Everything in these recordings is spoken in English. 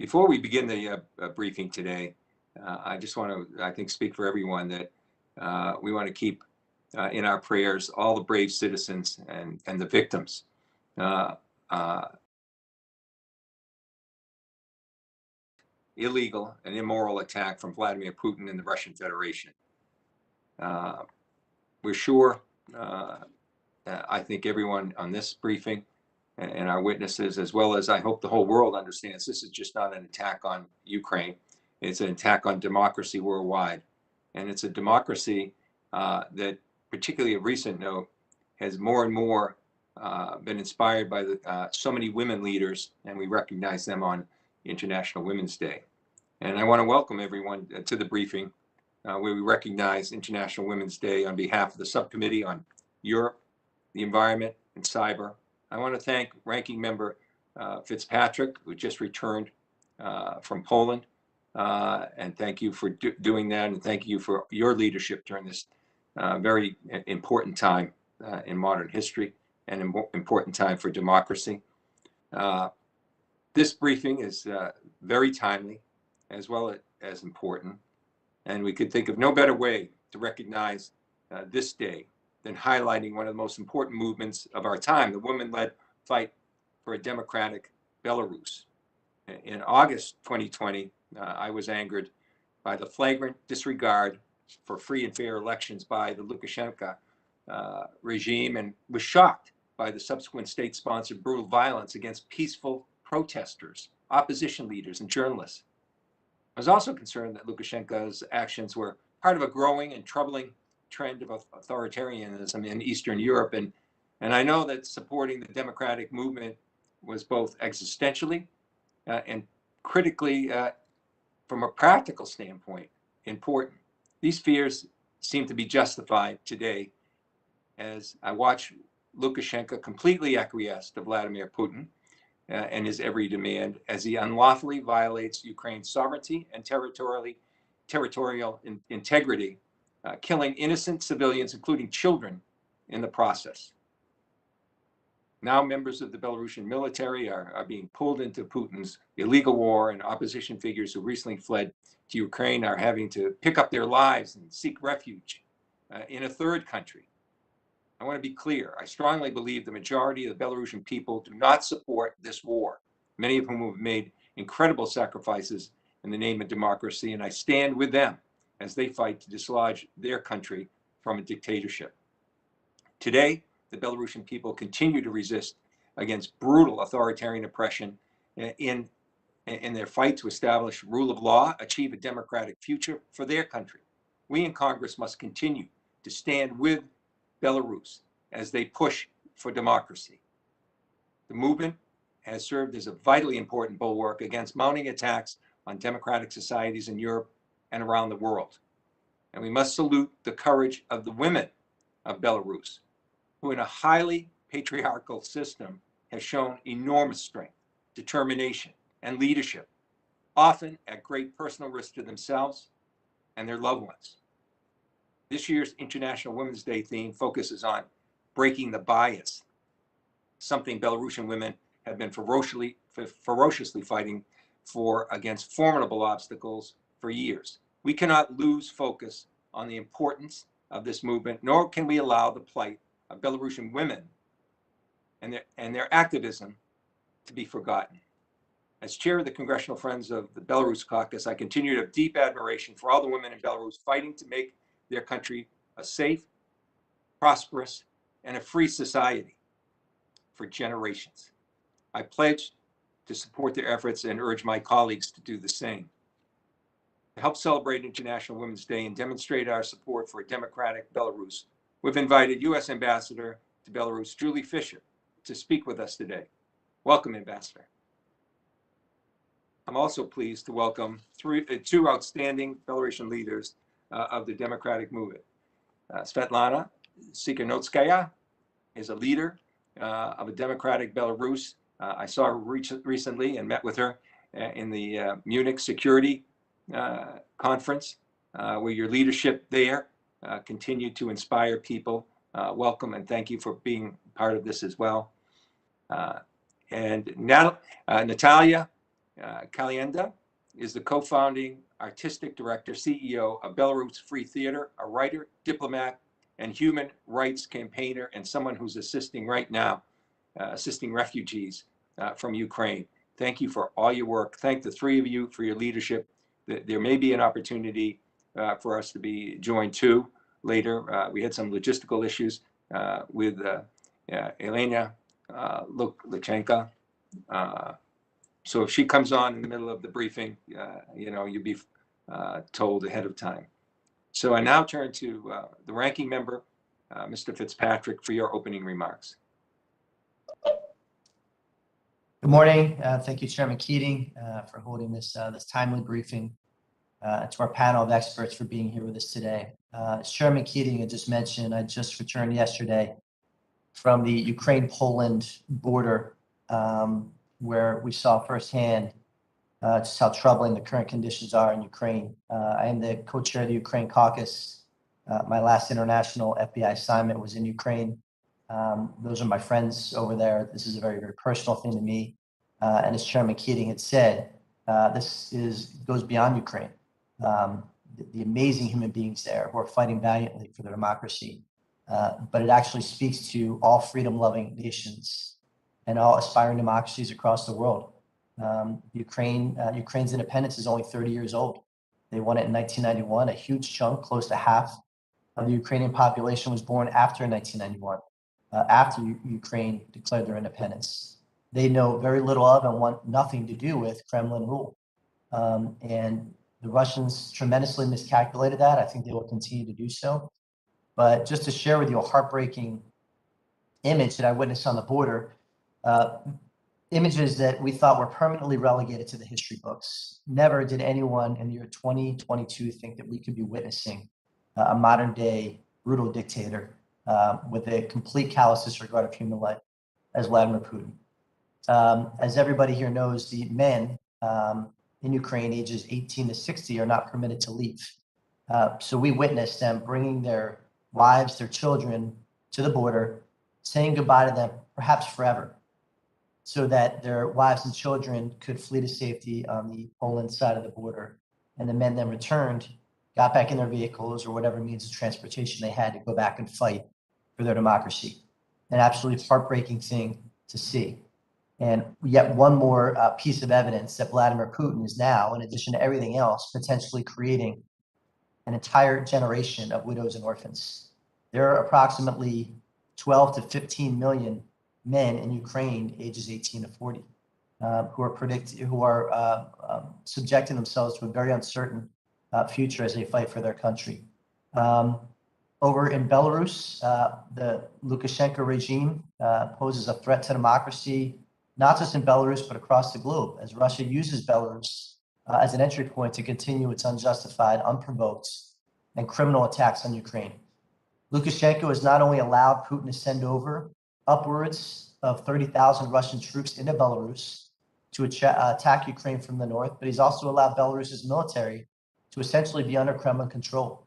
Before we begin the briefing today, I just want to, I think, speak for everyone that we want to keep in our prayers all the brave citizens and the victims. Illegal and immoral attack from Vladimir Putin and the Russian Federation. We're sure, I think everyone on this briefing and our witnesses, as well as I hope the whole world understands, this is just not an attack on Ukraine. It's an attack on democracy worldwide. And it's a democracy that, particularly of recent note, has more and more been inspired by so many women leaders, and we recognize them on International Women's Day. And I want to welcome everyone to the briefing where we recognize International Women's Day on behalf of the Subcommittee on Europe, the Environment, and Cyber. I want to thank Ranking Member Fitzpatrick, who just returned from Poland, and thank you for doing that, and thank you for your leadership during this very important time in modern history and important time for democracy. This briefing is very timely as well as important, and we could think of no better way to recognize this day than highlighting one of the most important movements of our time, the women-led fight for a democratic Belarus. In August 2020, I was angered by the flagrant disregard for free and fair elections by the Leuchanka regime, and was shocked by the subsequent state-sponsored brutal violence against peaceful protesters, opposition leaders, and journalists. I was also concerned that Lukashenko's actions were part of a growing and troubling trend of authoritarianism in Eastern Europe, and I know that supporting the democratic movement was both existentially and critically, from a practical standpoint, important. These fears seem to be justified today as I watch Lukashenko completely acquiesce to Vladimir Putin and his every demand as he unlawfully violates Ukraine's sovereignty and territorial integrity, killing innocent civilians, including children, in the process. Now members of the Belarusian military are being pulled into Putin's illegal war, and opposition figures who recently fled to Ukraine are having to pick up their lives and seek refuge in a third country. I want to be clear. I strongly believe the majority of the Belarusian people do not support this war, many of whom have made incredible sacrifices in the name of democracy, and I stand with them as they fight to dislodge their country from a dictatorship. Today, the Belarusian people continue to resist against brutal authoritarian oppression in their fight to establish rule of law, achieve a democratic future for their country. We in Congress must continue to stand with Belarus as they push for democracy. The movement has served as a vitally important bulwark against mounting attacks on democratic societies in Europe and around the world. And we must salute the courage of the women of Belarus, who in a highly patriarchal system have shown enormous strength, determination, and leadership, often at great personal risk to themselves and their loved ones. This year's International Women's Day theme focuses on breaking the bias, something Belarusian women have been ferociously fighting for against formidable obstacles for years. We cannot lose focus on the importance of this movement, nor can we allow the plight of Belarusian women and their activism to be forgotten. As chair of the Congressional Friends of the Belarus Caucus, I continue to have deep admiration for all the women in Belarus fighting to make their country a safe, prosperous, and a free society for generations. I pledge to support their efforts and urge my colleagues to do the same. To help celebrate International Women's Day and demonstrate our support for a democratic Belarus, we've invited U.S. Ambassador to Belarus, Julie Fisher, to speak with us today. Welcome, Ambassador. I'm also pleased to welcome two outstanding Belarusian leaders of the democratic movement. Sviatlana Tsikhanouskaya is a leader of a democratic Belarus. I saw her recently and met with her in the Munich Security Conference, where your leadership there continued to inspire people. Welcome and thank you for being part of this as well. And Natalia Calienda is the co-founding artistic director, CEO of Belarus Free Theater, a writer, diplomat, and human rights campaigner, and someone who's assisting right now, assisting refugees from Ukraine. Thank you for all your work. Thank the three of you for your leadership. There may be an opportunity for us to be joined too later. We had some logistical issues with Yelena, Leuchanka. So if she comes on in the middle of the briefing, you'll be told ahead of time. So I now turn to the ranking member, Mr. Fitzpatrick, for your opening remarks. Good morning. Thank you, Chairman Keating, for holding this timely briefing. To our panel of experts for being here with us today. As Chairman Keating had just mentioned, I just returned yesterday from the Ukraine-Poland border, where we saw firsthand just how troubling the current conditions are in Ukraine. I am the co-chair of the Ukraine caucus. My last international FBI assignment was in Ukraine. Those are my friends over there. This is a very, very personal thing to me. And as Chairman Keating had said, this goes beyond Ukraine. The amazing human beings there who are fighting valiantly for their democracy. But it actually speaks to all freedom-loving nations and all aspiring democracies across the world. Ukraine's independence is only 30 years old. They won it in 1991. A huge chunk, close to half of the Ukrainian population was born after 1991, after Ukraine declared their independence. They know very little of and want nothing to do with Kremlin rule. And the Russians tremendously miscalculated that. I think they will continue to do so. But just to share with you a heartbreaking image that I witnessed on the border, images that we thought were permanently relegated to the history books. Never did anyone in the year 2022 think that we could be witnessing a modern day brutal dictator with a complete callous disregard of human life as Vladimir Putin. As everybody here knows, the men in Ukraine, ages 18 to 60, are not permitted to leave. So we witnessed them bringing their wives, their children to the border, saying goodbye to them, perhaps forever, so that their wives and children could flee to safety on the Poland side of the border. And the men then returned, got back in their vehicles or whatever means of transportation they had to go back and fight for their democracy. An absolutely heartbreaking thing to see. And yet one more piece of evidence that Vladimir Putin is now, in addition to everything else, potentially creating an entire generation of widows and orphans. There are approximately 12 to 15 million men in Ukraine, ages 18 to 40, who are subjecting themselves to a very uncertain future as they fight for their country. Over in Belarus, the Leuchanka regime poses a threat to democracy, not just in Belarus, but across the globe, as Russia uses Belarus as an entry point to continue its unjustified, unprovoked, and criminal attacks on Ukraine. Lukashenko has not only allowed Putin to send over upwards of 30,000 Russian troops into Belarus to attack Ukraine from the north, but he's also allowed Belarus's military to essentially be under Kremlin control.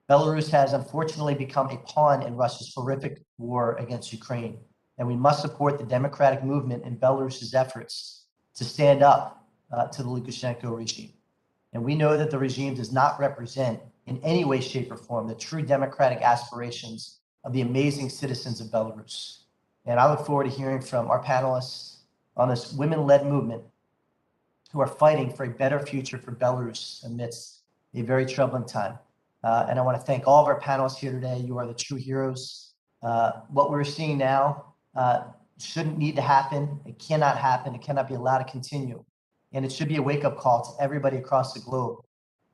Belarus has unfortunately become a pawn in Russia's horrific war against Ukraine. And we must support the democratic movement in Belarus's efforts to stand up to the Lukashenko regime. And we know that the regime does not represent in any way, shape, or form the true democratic aspirations of the amazing citizens of Belarus. And I look forward to hearing from our panelists on this women-led movement who are fighting for a better future for Belarus amidst a very troubling time. And I want to thank all of our panelists here today. You are the true heroes. What we're seeing now shouldn't need to happen. It cannot happen. It cannot be allowed to continue. And it should be a wake-up call to everybody across the globe,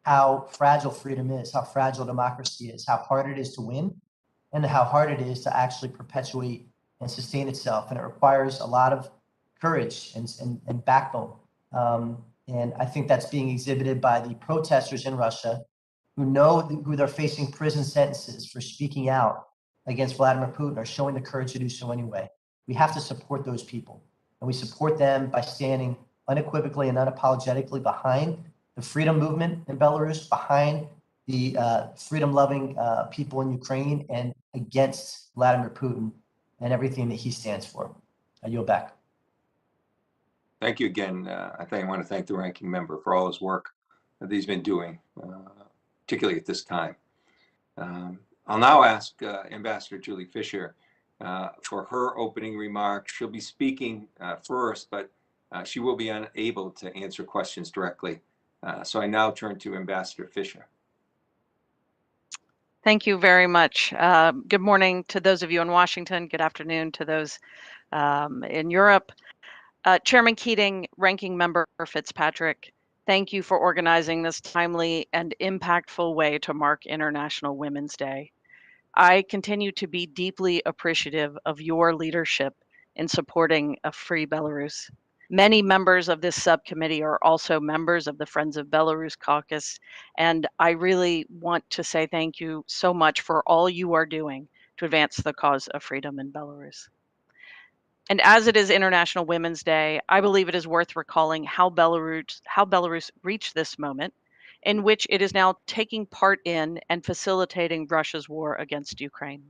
how fragile freedom is, how fragile democracy is, how hard it is to win, and how hard it is to actually perpetuate and sustain itself. And it requires a lot of courage and backbone. And I think that's being exhibited by the protesters in Russia who know who they're facing prison sentences for speaking out against Vladimir Putin or showing the courage to do so anyway. We have to support those people. And we support them by standing unequivocally and unapologetically behind the freedom movement in Belarus, behind the freedom-loving people in Ukraine, and against Vladimir Putin and everything that he stands for. I yield back. thank you again. I want to thank the ranking member for all his work that he's been doing, particularly at this time. I'll now ask Ambassador Julie Fisher for her opening remarks. She'll be speaking first, but she will be unable to answer questions directly. So I now turn to Ambassador Fisher. Thank you very much. Good morning to those of you in Washington. Good afternoon to those in Europe. Chairman Keating, Ranking Member Fitzpatrick, thank you for organizing this timely and impactful way to mark International Women's Day. I continue to be deeply appreciative of your leadership in supporting a free Belarus. Many members of this subcommittee are also members of the Friends of Belarus caucus, and I really want to say thank you so much for all you are doing to advance the cause of freedom in Belarus. And as it is International Women's Day, I believe it is worth recalling how Belarus reached this moment in which it is now taking part in and facilitating Russia's war against Ukraine.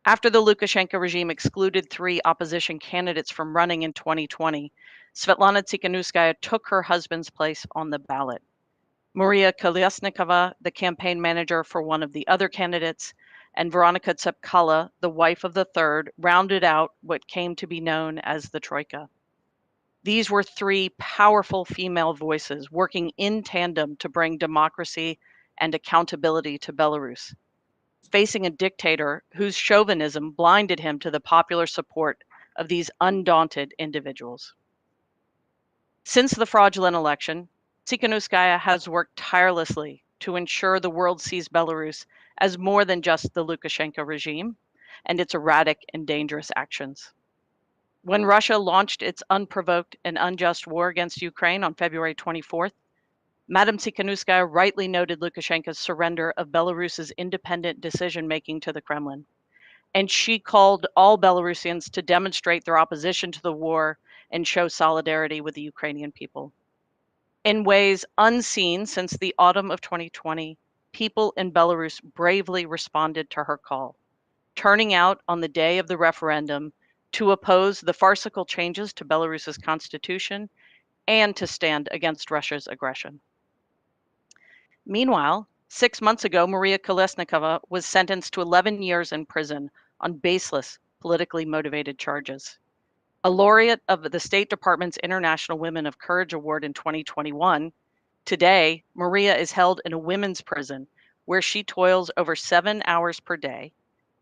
After the Leuchanka regime excluded 3 opposition candidates from running in 2020, Sviatlana Tsikhanouskaya took her husband's place on the ballot. Maria Kolesnikova, the campaign manager for one of the other candidates, and Veronika Tsepkala, the wife of the third, rounded out what came to be known as the Troika. These were 3 powerful female voices working in tandem to bring democracy and accountability to Belarus, facing a dictator whose chauvinism blinded him to the popular support of these undaunted individuals. Since the fraudulent election, Tsikhanouskaya has worked tirelessly to ensure the world sees Belarus as more than just the Lukashenko regime and its erratic and dangerous actions. When Russia launched its unprovoked and unjust war against Ukraine on February 24th, Madam Tsikhanouskaya rightly noted Lukashenko's surrender of Belarus's independent decision-making to the Kremlin, and she called all Belarusians to demonstrate their opposition to the war and show solidarity with the Ukrainian people. In ways unseen since the autumn of 2020, people in Belarus bravely responded to her call, turning out on the day of the referendum to oppose the farcical changes to Belarus's constitution and to stand against Russia's aggression. Meanwhile, 6 months ago, Maria Kolesnikova was sentenced to 11 years in prison on baseless, politically motivated charges. A laureate of the State Department's International Women of Courage Award in 2021, today, Maria is held in a women's prison where she toils over 7 hours per day,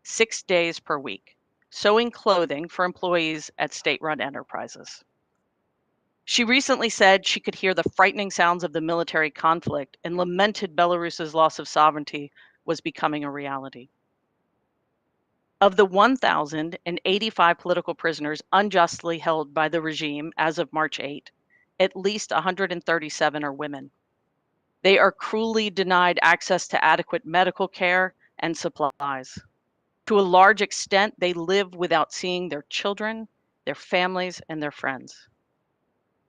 6 days per week, sewing clothing for employees at state-run enterprises. She recently said she could hear the frightening sounds of the military conflict and lamented Belarus's loss of sovereignty was becoming a reality. Of the 1,085 political prisoners unjustly held by the regime as of March 8, at least 137 are women. They are cruelly denied access to adequate medical care and supplies. To a large extent, they live without seeing their children, their families, and their friends.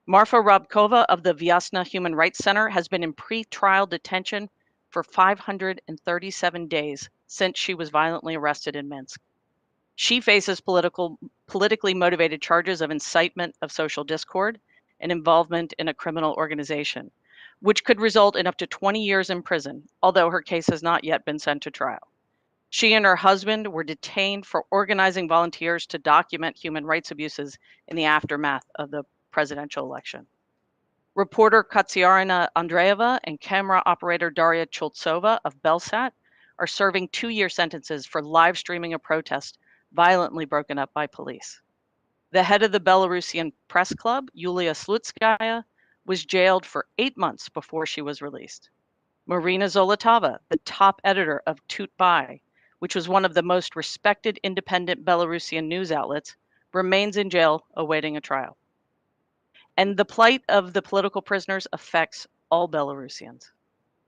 Marfa Rabkova of the Vyasna Human Rights Center has been in pre-trial detention for 537 days since she was violently arrested in Minsk. She faces politically motivated charges of incitement of social discord and involvement in a criminal organization, which could result in up to 20 years in prison, although her case has not yet been sent to trial. She and her husband were detained for organizing volunteers to document human rights abuses in the aftermath of the presidential election. Reporter Katsiarina Andreeva and camera operator Daria Chultsova of Belsat are serving 2-year sentences for live streaming a protest violently broken up by police. The head of the Belarusian press club, Yulia Slutskaya, was jailed for 8 months before she was released. Marina Zolotava, the top editor of Tut.by, which was one of the most respected independent Belarusian news outlets, remains in jail awaiting a trial. And the plight of the political prisoners affects all Belarusians.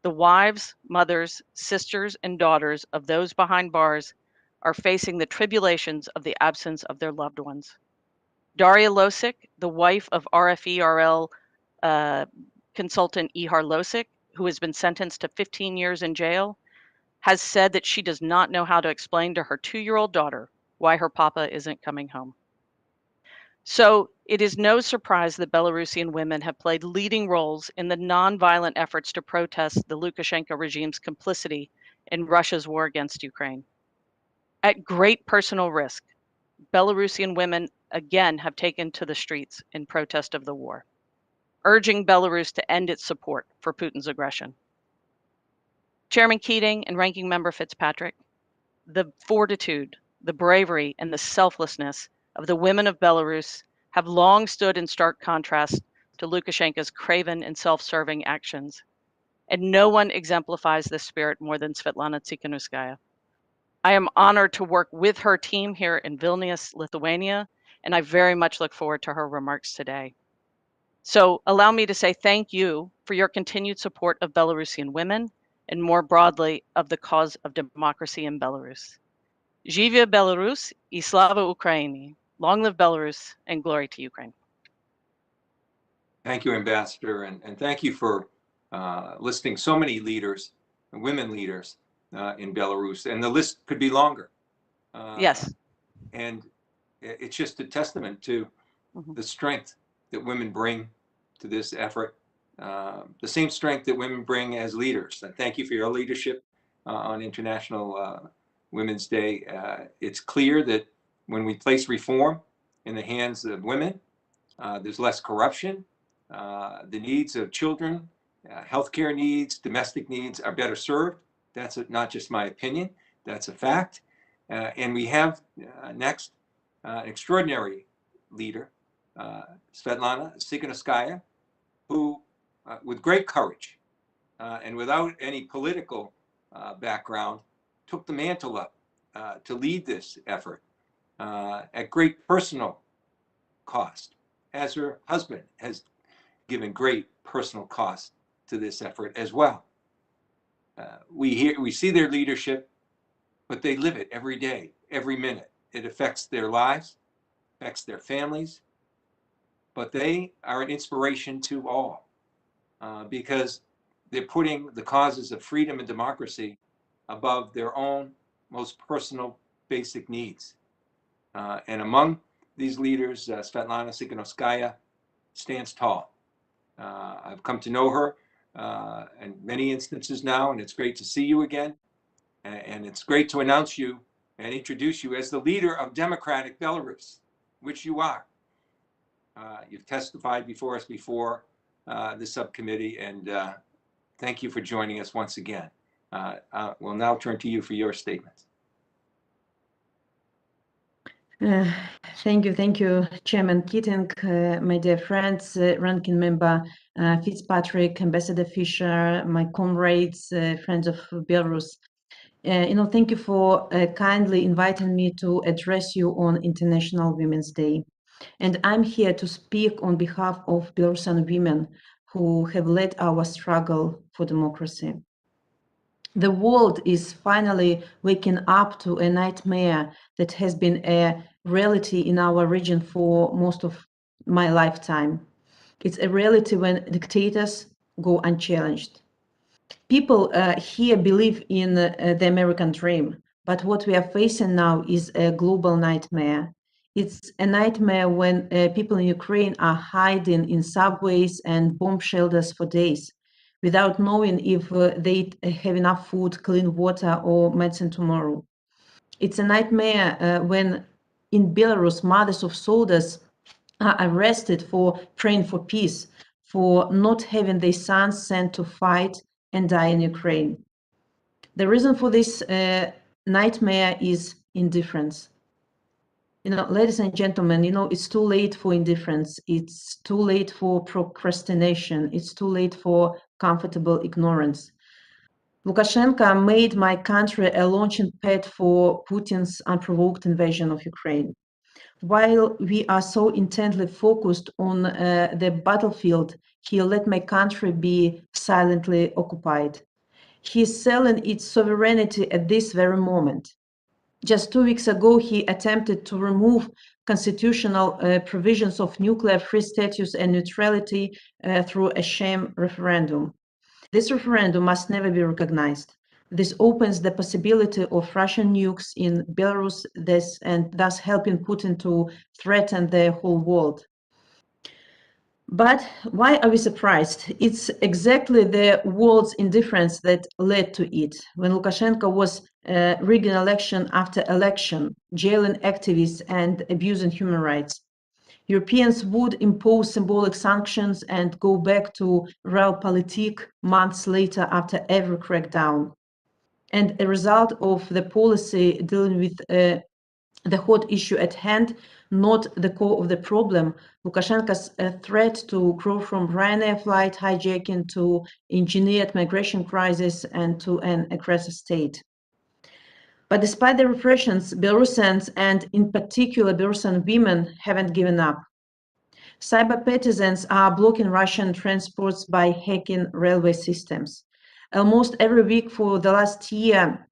The wives, mothers, sisters, and daughters of those behind bars are facing the tribulations of the absence of their loved ones. Daria Losik, the wife of RFE-RL consultant Ihar Losik, who has been sentenced to 15 years in jail, has said that she does not know how to explain to her 2-year-old daughter why her papa isn't coming home. So it is no surprise that Belarusian women have played leading roles in the nonviolent efforts to protest the Lukashenko regime's complicity in Russia's war against Ukraine. At great personal risk, Belarusian women again have taken to the streets in protest of the war, urging Belarus to end its support for Putin's aggression. Chairman Keating and Ranking Member Fitzpatrick, the fortitude, the bravery, and the selflessness of the women of Belarus have long stood in stark contrast to Lukashenko's craven and self-serving actions. And no one exemplifies this spirit more than Sviatlana Tsikhanouskaya. I am honored to work with her team here in Vilnius, Lithuania, and I very much look forward to her remarks today. So allow me to say thank you for your continued support of Belarusian women and more broadly of the cause of democracy in Belarus. Zhivia Belarus и slava Ukraini. Long live Belarus and glory to Ukraine. Thank you, Ambassador, and thank you for listing so many leaders, women leaders in Belarus, and the list could be longer. Yes. And it's just a testament to the strength that women bring to this effort, the same strength that women bring as leaders. Thank you for your leadership on International Women's Day. It's clear that when we place reform in the hands of women, there's less corruption. The needs of children, healthcare needs, domestic needs are better served. That's not just my opinion, that's a fact. And we have next an extraordinary leader, Sviatlana Tsikhanouskaya, who, with great courage and without any political background, took the mantle up to lead this effort at great personal cost, as her husband has given great personal cost to this effort as well. We see their leadership, but they live it every day, every minute. It affects their lives, affects their families, but they are an inspiration to all because they're putting the causes of freedom and democracy above their own most personal basic needs. And among these leaders, Sviatlana Tsikhanouskaya stands tall. I've come to know her in many instances now, and it's great to see you again. And it's great to announce you and introduce you as the leader of democratic Belarus, which you are. You've testified before us before the subcommittee, and thank you for joining us once again. We'll now turn to you for your statements. Thank you, Chairman Keating, my dear friends, Ranking Member Fitzpatrick, Ambassador Fisher, my comrades, friends of Belarus. Thank you for kindly inviting me to address you on International Women's Day. And I'm here to speak on behalf of Belarusian women who have led our struggle for democracy. The world is finally waking up to a nightmare that has been a reality in our region for most of my lifetime. It's a reality when dictators go unchallenged. People here believe in the American dream, but what we are facing now is a global nightmare. It's a nightmare when people in Ukraine are hiding in subways and bomb shelters for days, without knowing if they have enough food, clean water, or medicine tomorrow. It's a nightmare when in Belarus, mothers of soldiers are arrested for praying for peace, for not having their sons sent to fight and die in Ukraine. The reason for this nightmare is indifference. Ladies and gentlemen, it's too late for indifference. It's too late for procrastination. It's too late for comfortable ignorance. Lukashenko made my country a launching pad for Putin's unprovoked invasion of Ukraine. While we are so intently focused on the battlefield, he let my country be silently occupied. He is selling its sovereignty at this very moment. Just 2 weeks ago, he attempted to remove constitutional provisions of nuclear-free status and neutrality through a sham referendum. This referendum must never be recognized. This opens the possibility of Russian nukes in Belarus, and thus helping Putin to threaten the whole world. But why are we surprised? It's exactly the world's indifference that led to it. When Lukashenko was rigging election after election, jailing activists and abusing human rights, Europeans would impose symbolic sanctions and go back to realpolitik months later after every crackdown. And a result of the policy dealing with the hot issue at hand, not the core of the problem, Lukashenko's threat to grow from Ryanair flight hijacking to engineered migration crisis and to an aggressive state. But despite the repressions, Belarusians, and in particular Belarusian women, haven't given up. Cyber partisans are blocking Russian transports by hacking railway systems. Almost every week for the last year,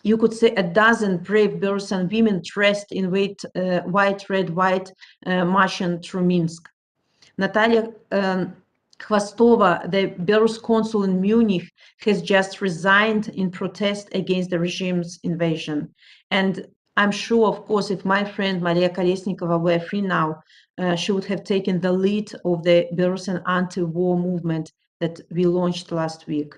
you could say a dozen brave Belarusian women dressed in white, red, white, marching through Minsk. Natalia Khvostova, the Belarus consul in Munich, has just resigned in protest against the regime's invasion. And I'm sure, of course, if my friend Maria Kolesnikova were free now, she would have taken the lead of the Belarusian anti-war movement that we launched last week.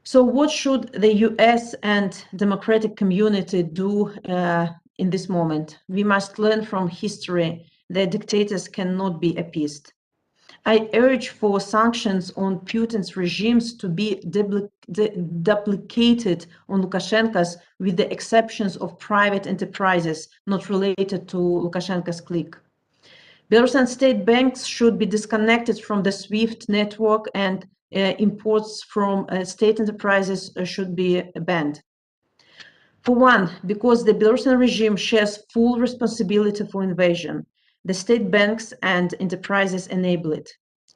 So what should the US and democratic community do in this moment? We must learn from history that dictators cannot be appeased. I urge for sanctions on Putin's regimes to be duplicated on Lukashenko's, with the exceptions of private enterprises not related to Lukashenko's clique. Belarusian state banks should be disconnected from the SWIFT network, and imports from state enterprises should be banned. For one, because the Belarusian regime shares full responsibility for invasion. The state banks and enterprises enable it.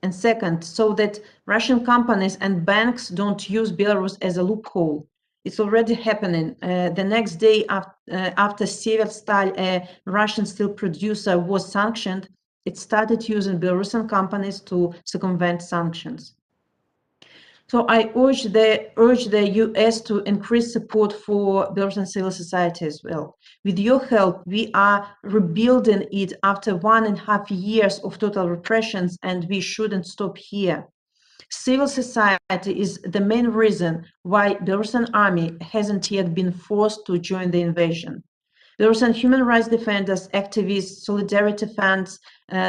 And second, so that Russian companies and banks don't use Belarus as a loophole. It's already happening. The next day after Sviatlana, a Russian steel producer, was sanctioned, it started using Belarusian companies to circumvent sanctions. So I urge the US to increase support for Belarusian civil society as well. With your help, we are rebuilding it after 1.5 years of total repressions, and we shouldn't stop here. Civil society is the main reason why Belarusian army hasn't yet been forced to join the invasion. Belarusian human rights defenders, activists, solidarity funds,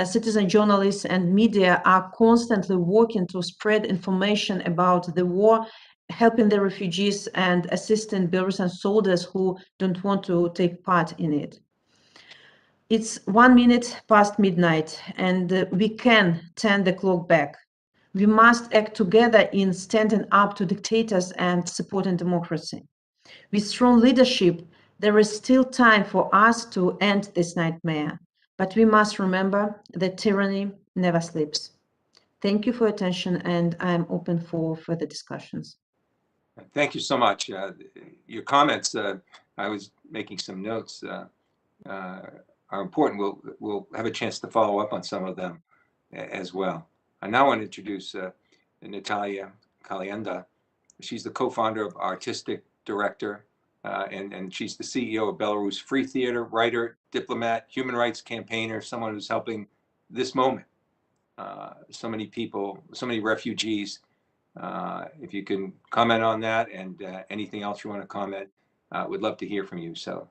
citizen journalists, and media are constantly working to spread information about the war, helping the refugees and assisting Belarusian soldiers who don't want to take part in it. It's 1 minute past midnight, and we can turn the clock back. We must act together in standing up to dictators and supporting democracy. With strong leadership, there is still time for us to end this nightmare, but we must remember that tyranny never sleeps. Thank you for your attention, and I'm open for further discussions. Thank you so much. Your comments, I was making some notes, are important. We'll have a chance to follow up on some of them as well. I now want to introduce Natalia Calienda. She's the co-founder of Artistic Director, and she's the CEO of Belarus Free Theater, writer, diplomat, human rights campaigner, someone who's helping this moment. So many people, so many refugees. If you can comment on that and anything else you want to comment, we'd love to hear from you. So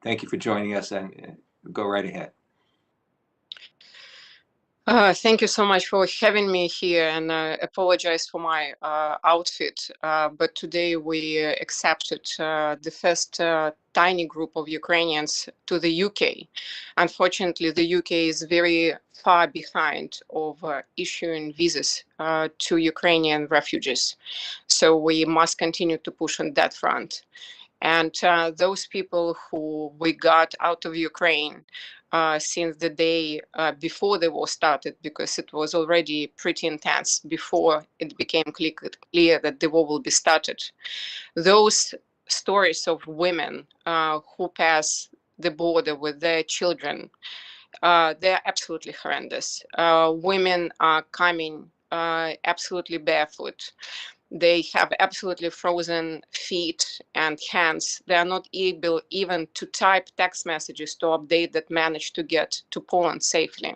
thank you for joining us, and go right ahead. Thank you so much for having me here, and I apologize for my outfit, but today we accepted the first tiny group of Ukrainians to the UK. Unfortunately, the UK is very far behind of issuing visas to Ukrainian refugees, so we must continue to push on that front. And those people who we got out of Ukraine since the day before the war started, because it was already pretty intense before it became clear that the war will be started. Those stories of women who pass the border with their children, they're absolutely horrendous. Women are coming absolutely barefoot. They have absolutely frozen feet and hands. They are not able even to type text messages to update that manage to get to Poland safely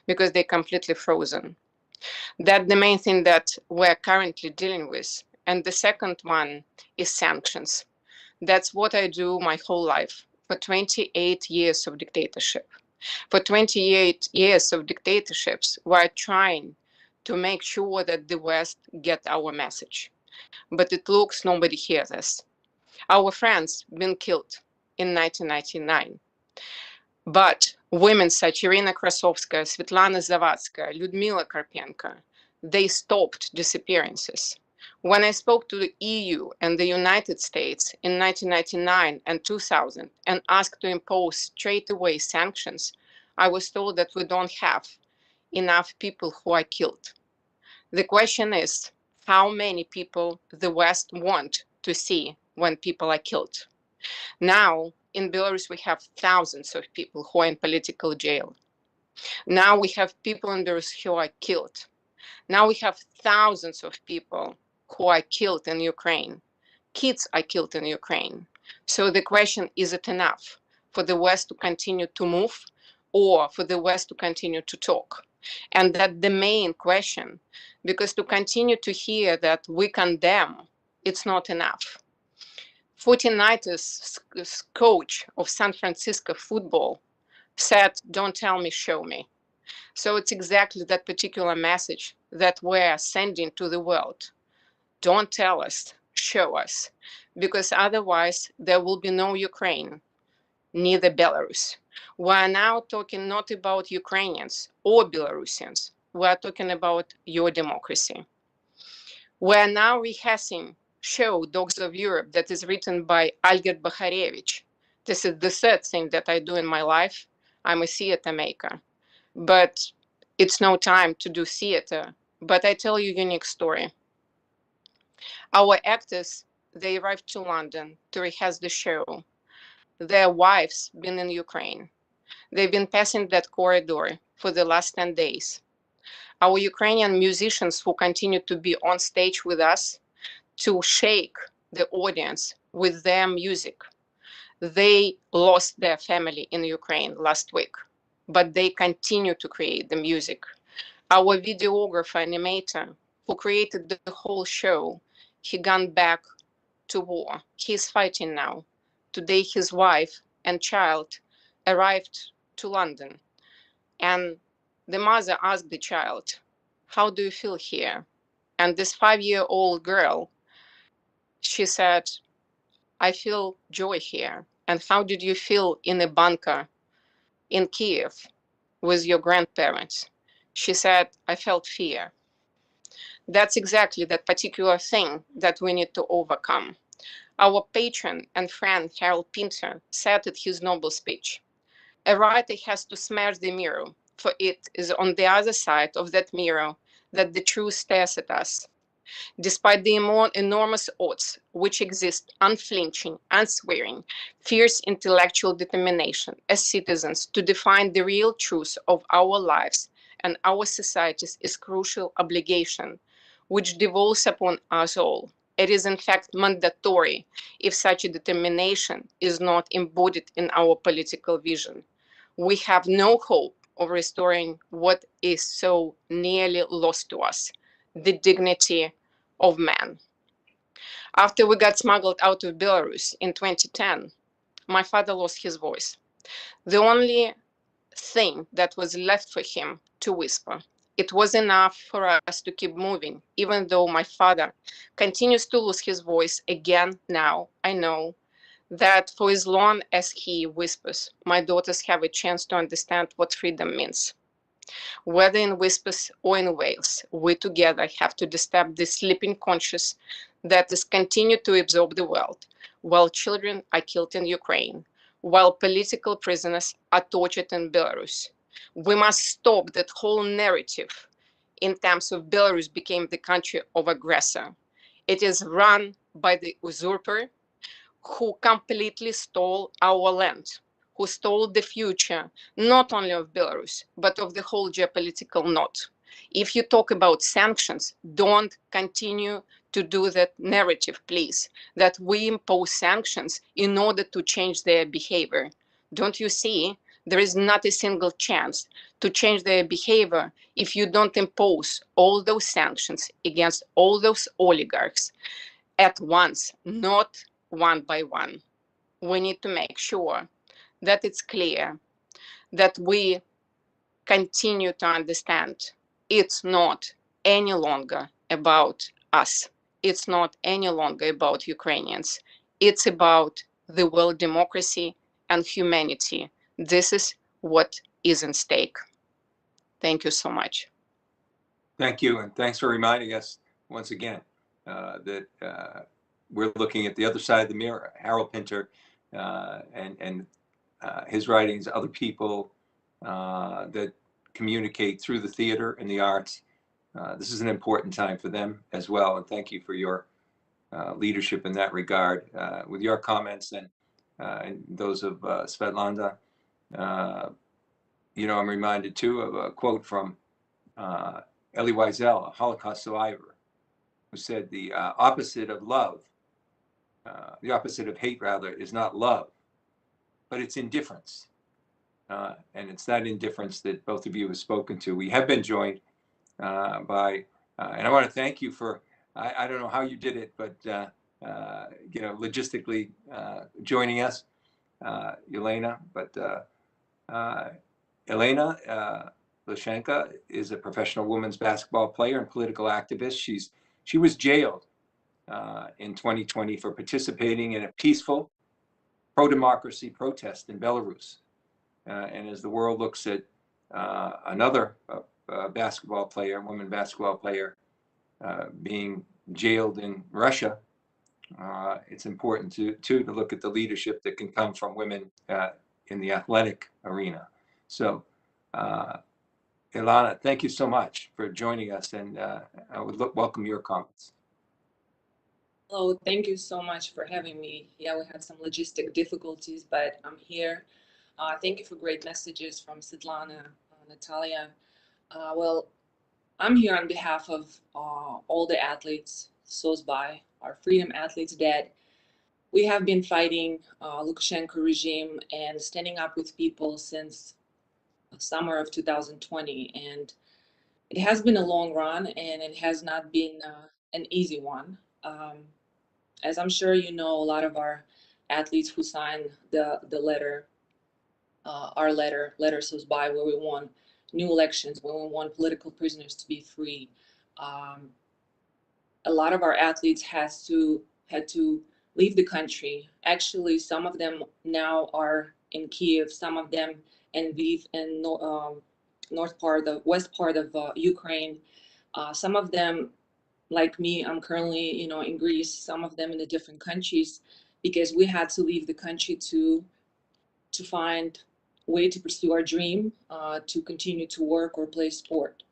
because they're completely frozen. That's the main thing that we're currently dealing with. And the second one is sanctions. That's what I do my whole life for 28 years of dictatorship. For 28 years of dictatorships, we're trying to make sure that the West get our message. But it looks nobody hears us. Our friends been killed in 1999. But women such Irina Krasovskaya, Sviatlana Zavadskaya, Lyudmila Karpenko, they stopped disappearances. When I spoke to the EU and the United States in 1999 and 2000 and asked to impose straight away sanctions, I was told that we don't have enough people who are killed. The question is, how many people the West want to see when people are killed? Now, in Belarus, we have thousands of people who are in political jail. Now we have people in Belarus who are killed. Now we have thousands of people who are killed in Ukraine. Kids are killed in Ukraine. So the question, is it enough for the West to continue to move or for the West to continue to talk? And that's the main question, because to continue to hear that we condemn, it's not enough. 49ers coach of San Francisco football said, "Don't tell me, show me." So it's exactly that particular message that we're sending to the world. Don't tell us, show us, because otherwise there will be no Ukraine, neither Belarus. We're now talking not about Ukrainians or Belarusians. We're talking about your democracy. We're now rehearsing show Dogs of Europe that is written by Algird Bakharevich. This is the third thing that I do in my life. I'm a theater maker, but it's no time to do theater. But I tell you a unique story. Our actors, they arrived to London to rehearse the show. Their wives been in Ukraine. They've been passing that corridor for the last 10 days. Our Ukrainian musicians who continue to be on stage with us to shake the audience with their music. They lost their family in Ukraine last week, but they continue to create the music. Our videographer, animator, who created the whole show, he gone back to war. He's fighting now. Today his wife and child arrived to London, and the mother asked the child, "How do you feel here?" And this 5-year-old girl, she said, "I feel joy here." "And how did you feel in a bunker in Kiev with your grandparents?" She said, "I felt fear." That's exactly that particular thing that we need to overcome. Our patron and friend Harold Pinter said at his Nobel speech, "A writer has to smash the mirror, for it is on the other side of that mirror that the truth stares at us." Despite the enormous odds which exist, unflinching, unswearing, fierce intellectual determination as citizens to define the real truth of our lives and our societies is crucial obligation, which devolves upon us all. It is in fact mandatory if such a determination is not embodied in our political vision. We have no hope of restoring what is so nearly lost to us, the dignity of man. After we got smuggled out of Belarus in 2010, my father lost his voice. The only thing that was left for him to whisper. It was enough for us to keep moving, even though my father continues to lose his voice again now. I know that for as long as he whispers, my daughters have a chance to understand what freedom means. Whether in whispers or in wails, we together have to disturb the sleeping conscience that is continued to absorb the world, while children are killed in Ukraine, while political prisoners are tortured in Belarus. We must stop that whole narrative in terms of Belarus became the country of aggressor. It is run by the usurper who completely stole our land, who stole the future, not only of Belarus, but of the whole geopolitical knot. If you talk about sanctions, don't continue to do that narrative, please, that we impose sanctions in order to change their behavior. Don't you see? There is not a single chance to change their behavior if you don't impose all those sanctions against all those oligarchs at once, not one by one. We need to make sure that it's clear that we continue to understand it's not any longer about us. It's not any longer about Ukrainians. It's about the world democracy and humanity. This is what is in stake. Thank you so much. Thank you, and thanks for reminding us once again that we're looking at the other side of the mirror. Harold Pinter and his writings, other people that communicate through the theater and the arts. This is an important time for them as well, and thank you for your leadership in that regard. With your comments and those of Sviatlana, you know, I'm reminded too of a quote from Elie Wiesel, a Holocaust survivor, who said the opposite of love, the opposite of hate rather, is not love, but it's indifference. And it's that indifference that both of you have spoken to. We have been joined by, and I want to thank you for, I don't know how you did it, but you know, logistically joining us, Yelena. But Yelena Leuchanka is a professional women's basketball player and political activist. She was jailed in 2020 for participating in a peaceful pro-democracy protest in Belarus. And as the world looks at another basketball player, woman basketball player, being jailed in Russia, it's important to look at the leadership that can come from women in the athletic arena. So, Yelena, thank you so much for joining us, and I would welcome your comments. Hello, thank you so much for having me. Yeah, we had some logistic difficulties, but I'm here. Thank you for great messages from Sviatlana, Natalia. Well, I'm here on behalf of all the athletes, SOSBAI, our freedom athletes that we have been fighting Lukashenko regime and standing up with people since summer of 2020. And it has been a long run, and it has not been an easy one. As I'm sure you know, a lot of our athletes who signed the letter, our letter SOSBAI, where we want new elections, where we want political prisoners to be free. A lot of our athletes had to leave the country. Actually, some of them now are in Kiev, some of them in Lviv and west part of Ukraine. Some of them, like me, I'm currently, you know, in Greece, some of them in the different countries, because we had to leave the country to find a way to pursue our dream, to continue to work or play sport.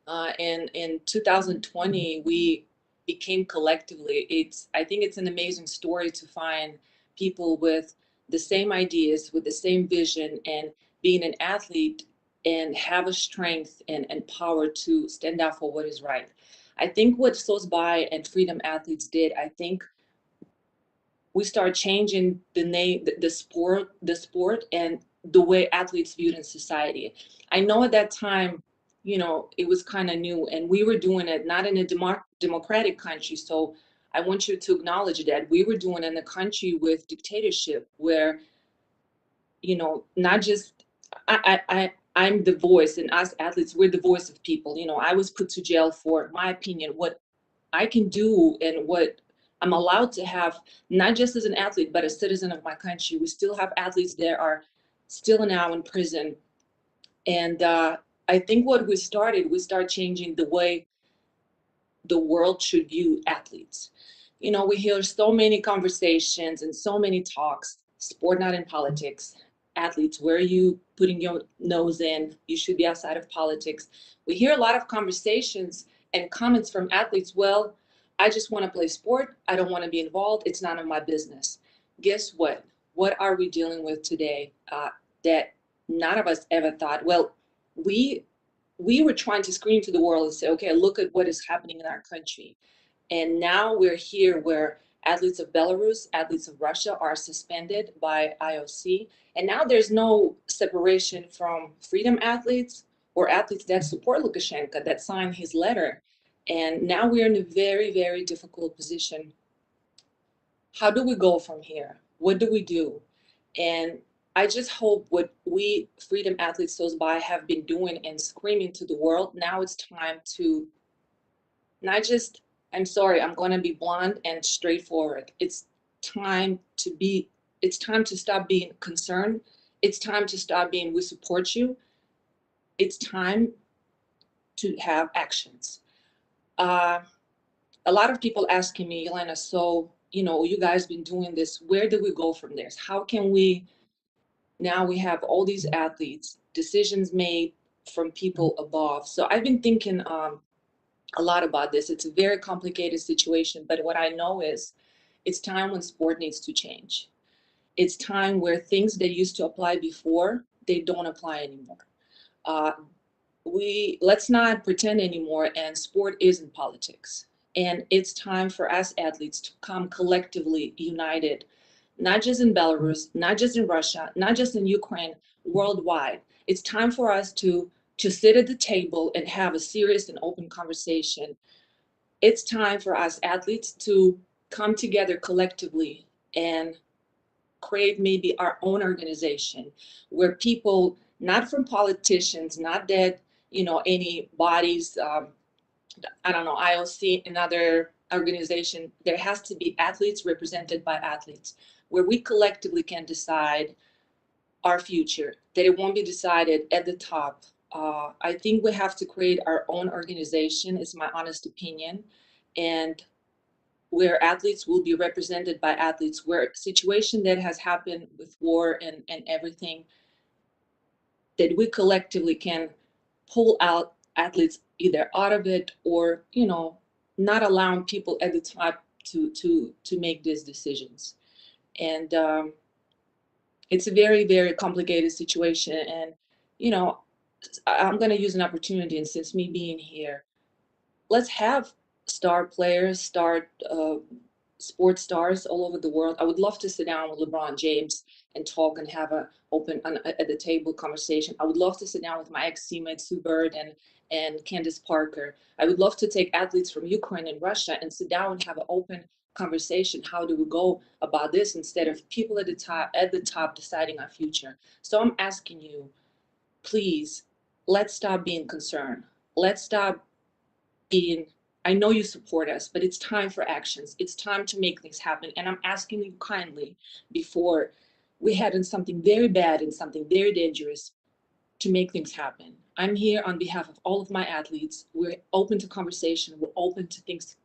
And in 2020, we became collectively, I think it's an amazing story to find people with the same ideas, with the same vision, and being an athlete and have a strength and power to stand up for what is right. I think what SOSBAI and Freedom Athletes did, I think we start changing the name, the sport and the way athletes viewed in society. I know at that time, you know, it was kind of new, and we were doing it not in a democratic country. So I want you to acknowledge that we were doing it in a country with dictatorship, where, you know, not just I'm the voice, and us athletes, we're the voice of people. You know, I was put to jail for my opinion, what I can do and what I'm allowed to have, not just as an athlete, but a citizen of my country. We still have athletes that are still now in prison. And I think what we started changing the way the world should view athletes. You know, we hear so many conversations and so many talks, sport not in politics. Athletes, where are you putting your nose in? You should be outside of politics. We hear a lot of conversations and comments from athletes. Well, I just want to play sport. I don't want to be involved. It's none of my business. Guess what? What are we dealing with today that none of us ever thought? Well, we were trying to scream to the world and say, okay, look at what is happening in our country. And now we're here where athletes of Belarus, athletes of Russia are suspended by IOC. And now there's no separation from freedom athletes or athletes that support Lukashenko, that sign his letter. And now we're in a very, very difficult position. How do we go from here? What do we do? And I just hope what we freedom athletes SOSBI have been doing and screaming to the world, now it's time to not just, I'm sorry, I'm going to be blunt and straightforward. It's time to stop being concerned. It's time to stop being, we support you. It's time to have actions. A lot of people asking me, Yelena, so, you guys been doing this, where do we go from this? How can we, now we have all these athletes, decisions made from people above. So I've been thinking a lot about this. It's a very complicated situation, but what I know is it's time when sport needs to change. It's time where things that used to apply before, they don't apply anymore. Let's not pretend anymore, and sport isn't politics. And it's time for us athletes to come collectively united, not just in Belarus, not just in Russia, not just in Ukraine, worldwide. It's time for us to sit at the table and have a serious and open conversation. It's time for us athletes to come together collectively and create maybe our own organization where people, not from politicians, not that, any bodies, I don't know, IOC, another organization, there has to be athletes represented by athletes, where we collectively can decide our future, that it won't be decided at the top. I think we have to create our own organization, is my honest opinion, and where athletes will be represented by athletes, where a situation that has happened with war and everything, that we collectively can pull out athletes either out of it or, not allowing people at the top to make these decisions. And it's a very, very complicated situation. And, I'm going to use an opportunity, and since me being here, let's have star players, sports stars all over the world. I would love to sit down with LeBron James and talk and have an open at the table conversation. I would love to sit down with my ex-teammates Sue Bird and Candace Parker. I would love to take athletes from Ukraine and Russia and sit down and have an open conversation. How do we go about this instead of people at the top deciding our future? So I'm asking you, please, let's stop being concerned. Let's stop being, I know you support us, but it's time for actions. It's time to make things happen. And I'm asking you kindly, before we head in something very bad and something very dangerous, to make things happen. I'm here on behalf of all of my athletes. We're open to conversation. We're open to things,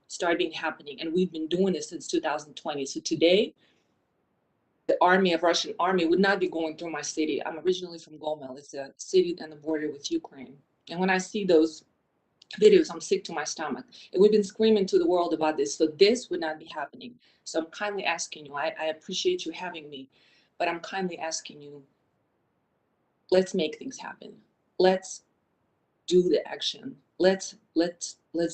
starting happening. And we've been doing this since 2020. So today, the Russian army would not be going through my city. I'm originally from Gomel. It's a city on the border with Ukraine. And when I see those videos, I'm sick to my stomach. And we've been screaming to the world about this. So this would not be happening. So I'm kindly asking you, I appreciate you having me, but I'm kindly asking you, let's make things happen. Let's do the action. Let's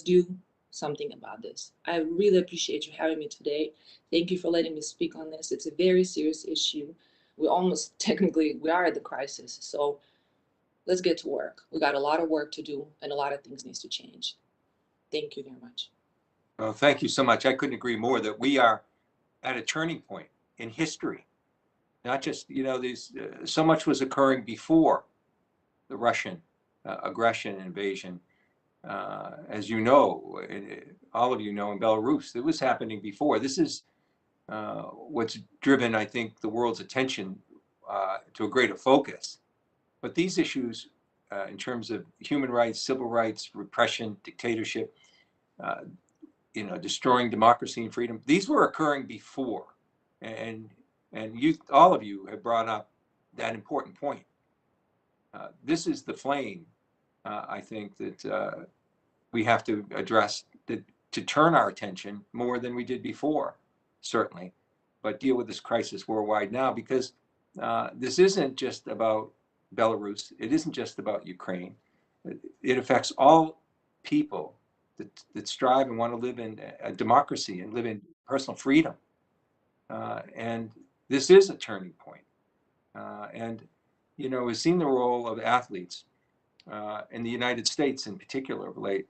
do something about this. I really appreciate you having me today. Thank you for letting me speak on this. It's a very serious issue. We are at the crisis. So let's get to work. We got a lot of work to do and a lot of things needs to change. Thank you very much. Well, thank you so much. I couldn't agree more that we are at a turning point in history. Not just, so much was occurring before the Russian aggression and invasion. As you know, all of you know, in Belarus, it was happening before. This is what's driven, I think, the world's attention to a greater focus. But these issues, in terms of human rights, civil rights, repression, dictatorship, destroying democracy and freedom, these were occurring before. And all of you have brought up that important point. This is the flame, I think, that we have to address, to turn our attention more than we did before, certainly, but deal with this crisis worldwide now, because this isn't just about Belarus. It isn't just about Ukraine. It affects all people that strive and want to live in a democracy and live in personal freedom. And this is a turning point. And, you know, we've seen the role of athletes in the United States in particular of late,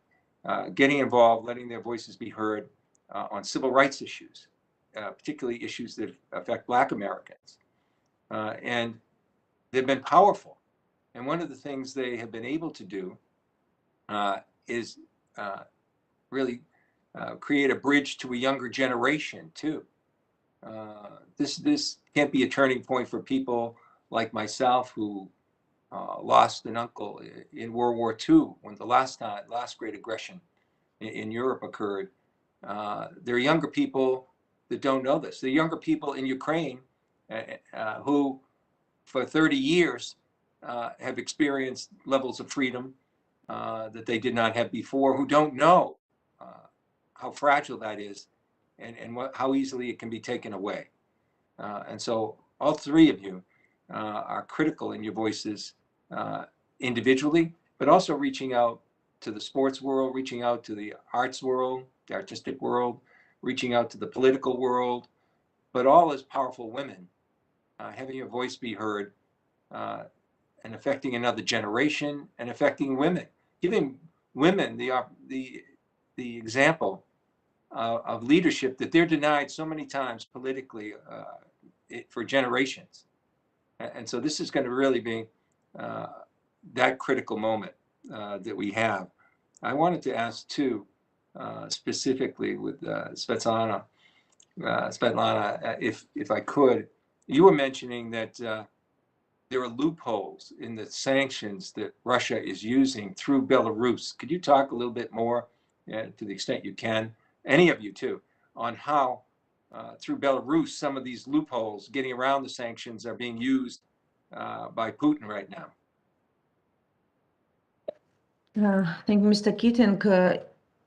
getting involved, letting their voices be heard on civil rights issues, particularly issues that affect Black Americans. And they've been powerful. And one of the things they have been able to do is really create a bridge to a younger generation too. This can't be a turning point for people like myself who lost an uncle in World War II when the last great aggression in Europe occurred. There are younger people that don't know this. There are younger people in Ukraine who, for 30 years, have experienced levels of freedom that they did not have before, who don't know how fragile that is and how easily it can be taken away. And so all three of you are critical in your voices individually, but also reaching out to the sports world, reaching out to the arts world, the artistic world, reaching out to the political world, but all as powerful women, having your voice be heard and affecting another generation and affecting women, giving women the example of leadership that they're denied so many times politically for generations. And so this is going to really be that critical moment that we have. I wanted to ask too, specifically with Sviatlana, if I could, you were mentioning that there are loopholes in the sanctions that Russia is using through Belarus. Could you talk a little bit more, to the extent you can, any of you too, on how through Belarus some of these loopholes getting around the sanctions are being used by Putin right now? Thank you, Mr. Keating.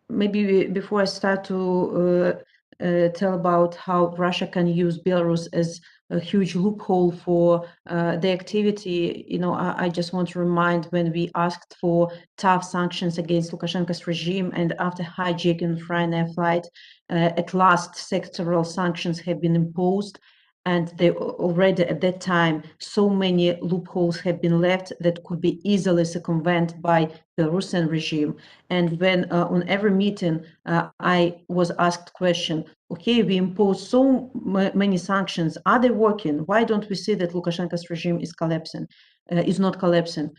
Maybe before I start to tell about how Russia can use Belarus as a huge loophole for the activity, you know, I just want to remind when we asked for tough sanctions against Lukashenko's regime, and after hijacking Ryanair flight, at last sectoral sanctions have been imposed. And they already at that time, so many loopholes have been left that could be easily circumvented by the Belarusian regime. And when on every meeting, I was asked question, okay, we impose so many sanctions, are they working? Why don't we see that Lukashenko's regime is collapsing, is not collapsing?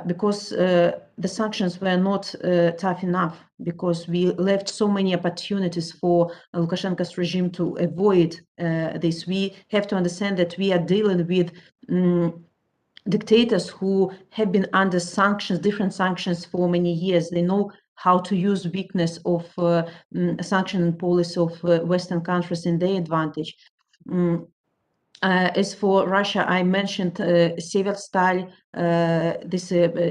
Because the sanctions were not tough enough, because we left so many opportunities for Lukashenko's regime to avoid this. We have to understand that we are dealing with dictators who have been under sanctions, different sanctions for many years. They know how to use weakness of sanction policy of Western countries in their advantage. As for Russia, I mentioned Sviatlana, this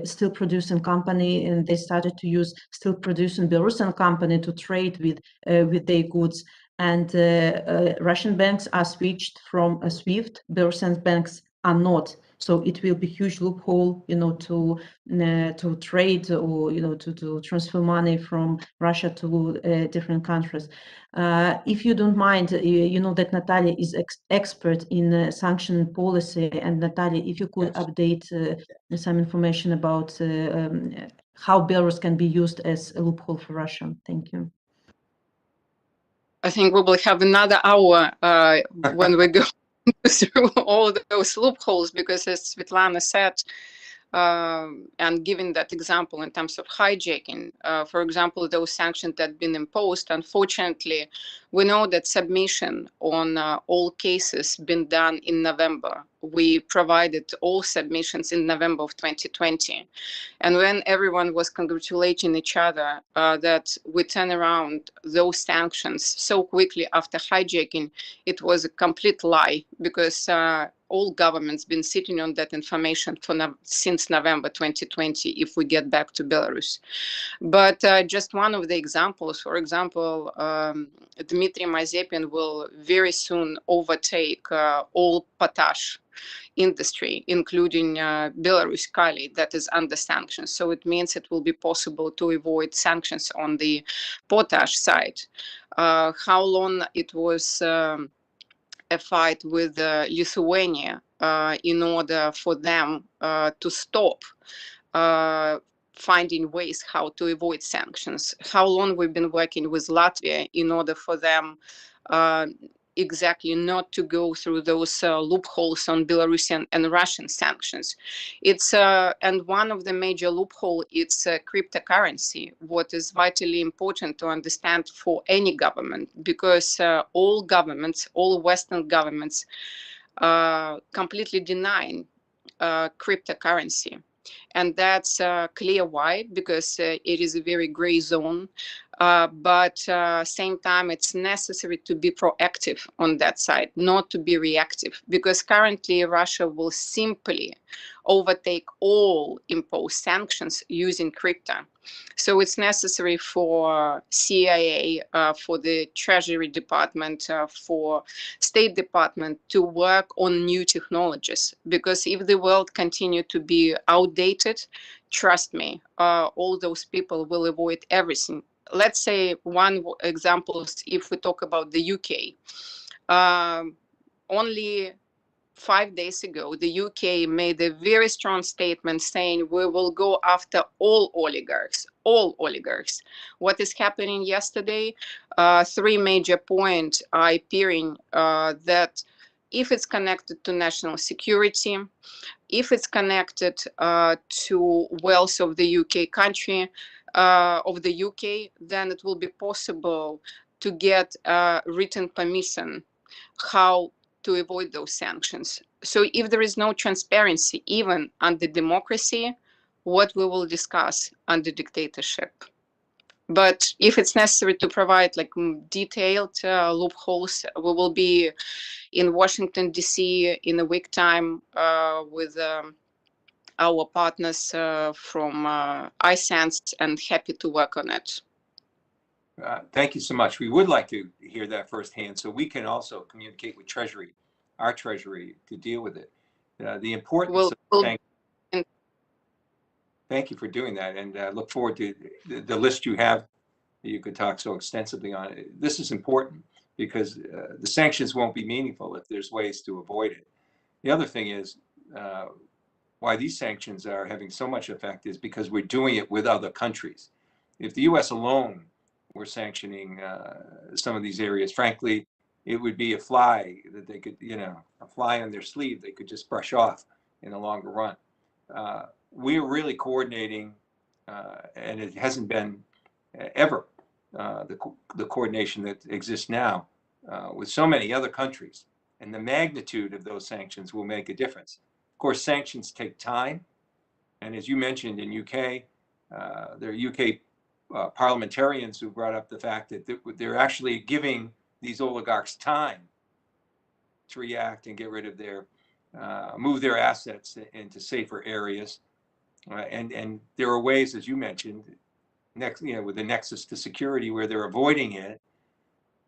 steel producing company, and they started to use steel producing Belarusian company to trade with their goods. And Russian banks are switched from SWIFT, Belarusian banks are not. So it will be huge loophole, you know, to trade or, you know, to transfer money from Russia to different countries. If you don't mind, you know that Natalia is expert in sanction policy, and Natalia, if you could update some information about how Belarus can be used as a loophole for Russia. Thank you. I think we will have another hour when we go through all those loopholes, because as Sviatlana said, and given that example in terms of hijacking, for example, those sanctions that have been imposed, unfortunately, we know that submission on all cases been done in November. We provided all submissions in November of 2020. And when everyone was congratulating each other that we turn around those sanctions so quickly after hijacking, it was a complete lie, because all governments been sitting on that information since November 2020, if we get back to Belarus. But just one of the examples, for example, Dmitry Mazepin will very soon overtake all potash industry, including Belarus Kali, that is under sanctions. So it means it will be possible to avoid sanctions on the potash side. How long it was a fight with Lithuania in order for them to stop finding ways how to avoid sanctions. How long we've been working with Latvia in order for them exactly not to go through those loopholes on Belarusian and Russian sanctions. It's and one of the major loophole, it's cryptocurrency, what is vitally important to understand for any government, because all governments, all Western governments completely denying cryptocurrency. And that's clear why, because it is a very gray zone. But same time, it's necessary to be proactive on that side, not to be reactive, because currently Russia will simply overtake all imposed sanctions using crypto. So it's necessary for CIA, for the Treasury Department, for State Department to work on new technologies, because if the world continue to be outdated, trust me, all those people will avoid everything. Let's say one example is if we talk about the UK. Only 5 days ago, the UK made a very strong statement saying we will go after all oligarchs, all oligarchs. What is happening yesterday? 3 major points are appearing that if it's connected to national security, if it's connected to wealth of the UK country, of the UK, then it will be possible to get written permission how to avoid those sanctions. So if there is no transparency, even under democracy, what we will discuss under dictatorship. But if it's necessary to provide like detailed loopholes, we will be in Washington, D.C. in a week time with our partners from iSense, and happy to work on it. Thank you so much. We would like to hear that firsthand so we can also communicate with Treasury, our Treasury, to deal with it. The importance of thank you for doing that, and look forward to the list you have that you could talk so extensively on. This is important because the sanctions won't be meaningful if there's ways to avoid it. The other thing is why these sanctions are having so much effect is because we're doing it with other countries. If the U.S. alone were sanctioning some of these areas, frankly, it would be a fly that they could, a fly on their sleeve they could just brush off in the longer run. We're really coordinating, and it hasn't been ever the coordination that exists now with so many other countries, and the magnitude of those sanctions will make a difference. Of course, sanctions take time, and as you mentioned in UK, there are UK parliamentarians who brought up the fact that they're actually giving these oligarchs time to react and get rid of their, move their assets into safer areas. And there are ways, as you mentioned, with the nexus to security where they're avoiding it.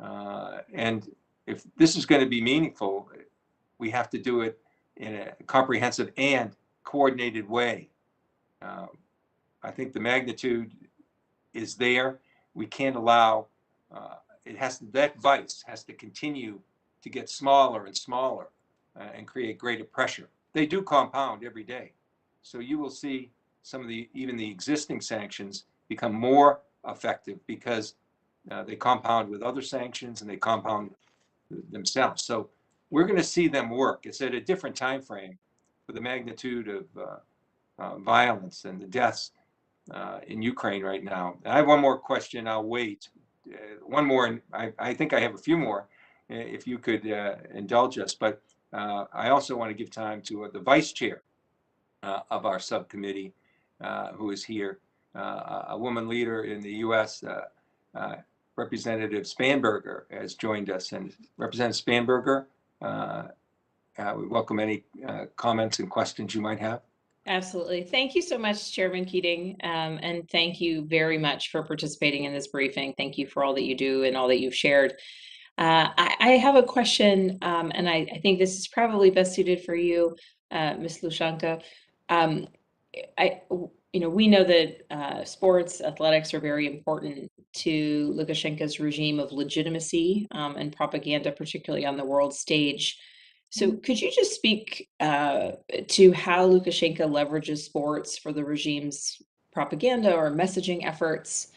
And if this is going to be meaningful, we have to do it in a comprehensive and coordinated way. I think the magnitude is there. We can't allow that vice has to continue to get smaller and smaller and create greater pressure. They do compound every day. So you will see some of even the existing sanctions become more effective because they compound with other sanctions and they compound themselves. So we're going to see them work. It's at a different time frame for the magnitude of violence and the deaths in Ukraine right now. I have one more question. I'll wait. One more, and I think I have a few more, if you could indulge us. But I also want to give time to the vice chair of our subcommittee, who is here, a woman leader in the U.S., Representative Spanberger has joined us. And Representative Spanberger, We welcome any comments and questions you might have. Absolutely. Thank you so much, Chairman Keating, and thank you very much for participating in this briefing. Thank you for all that you do and all that you've shared. I have a question, and I think this is probably best suited for you, Ms. Leuchanka. We know that sports, athletics are very important to Lukashenko's regime of legitimacy and propaganda, particularly on the world stage. So could you just speak to how Lukashenko leverages sports for the regime's propaganda or messaging efforts,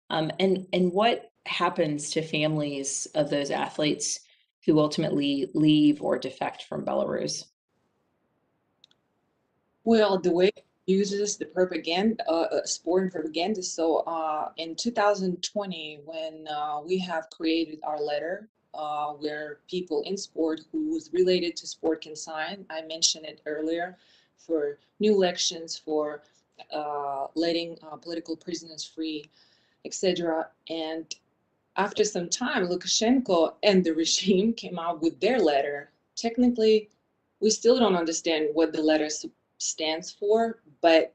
and what happens to families of those athletes who ultimately leave or defect from Belarus? Well, the way it uses the propaganda, sport and propaganda. So in 2020, when we have created our letter, where people in sport who's related to sport can sign, I mentioned it earlier, for new elections, for letting political prisoners free, etc. And after some time, Lukashenko and the regime came out with their letter. Technically, we still don't understand what the letter stands for, but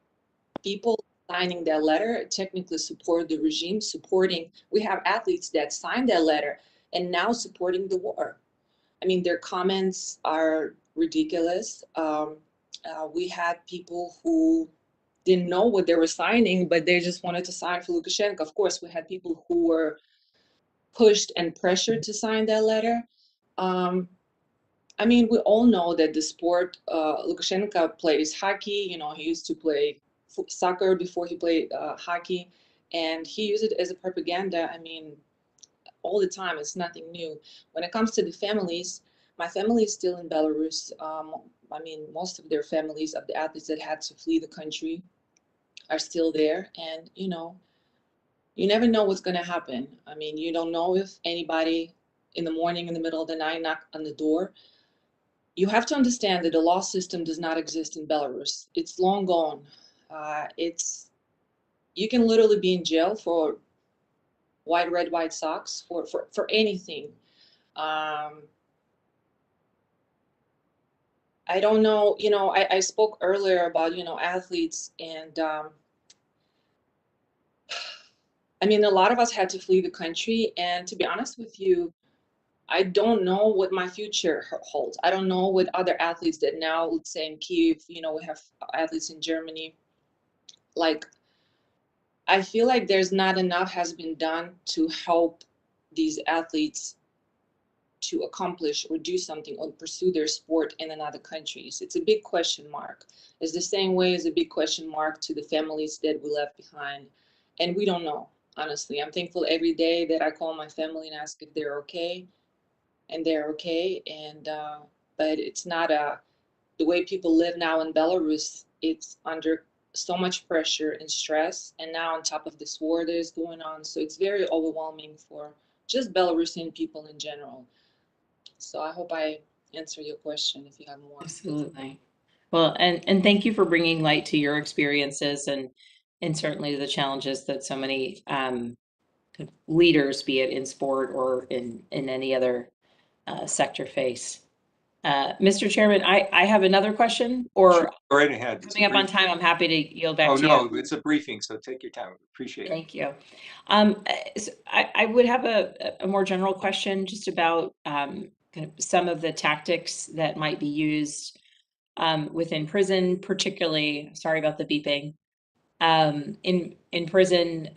people signing that letter technically support the regime, we have athletes that signed that letter and now supporting the war. I mean, their comments are ridiculous. We had people who didn't know what they were signing, but they just wanted to sign for Lukashenko. Of course, we had people who were pushed and pressured to sign that letter. I mean, we all know that the sport, Lukashenko plays hockey. You know, he used to play soccer before he played hockey, and he used it as a propaganda. I mean, all the time. It's nothing new. When it comes to the families, my family is still in Belarus. I mean, most of their families of the athletes that had to flee the country are still there, and you never know what's going to happen. I mean, you don't know if anybody in the morning, in the middle of the night, knock on the door. You have to understand that the law system does not exist in Belarus. It's long gone. You can literally be in jail for white socks, for anything. I don't know, I spoke earlier about, athletes, and I mean, a lot of us had to flee the country, and to be honest with you, I don't know what my future holds. I don't know what other athletes that now, let's say in Kyiv, we have athletes in Germany. Like, I feel like there's not enough has been done to help these athletes to accomplish or do something or pursue their sport in other countries. It's a big question mark. It's the same way as a big question mark to the families that we left behind. And we don't know, honestly. I'm thankful every day that I call my family and ask if they're okay. And they're okay. And but it's not the way people live now in Belarus. It's under so much pressure and stress, and now on top of this war that is going on, so it's very overwhelming for just Belarusian people in general. So I hope I answer your question. If you have more. Absolutely. Well, and thank you for bringing light to your experiences and certainly the challenges that so many leaders, be it in sport or in any other sector, face. Mr. Chairman, I have another question, or Go right ahead. Coming up on time, I'm happy to yield back to you. Oh, no, it's a briefing, so take your time. Appreciate it. Thank you. So I would have a more general question just about kind of some of the tactics that might be used within prison, particularly, sorry about the beeping, in prison,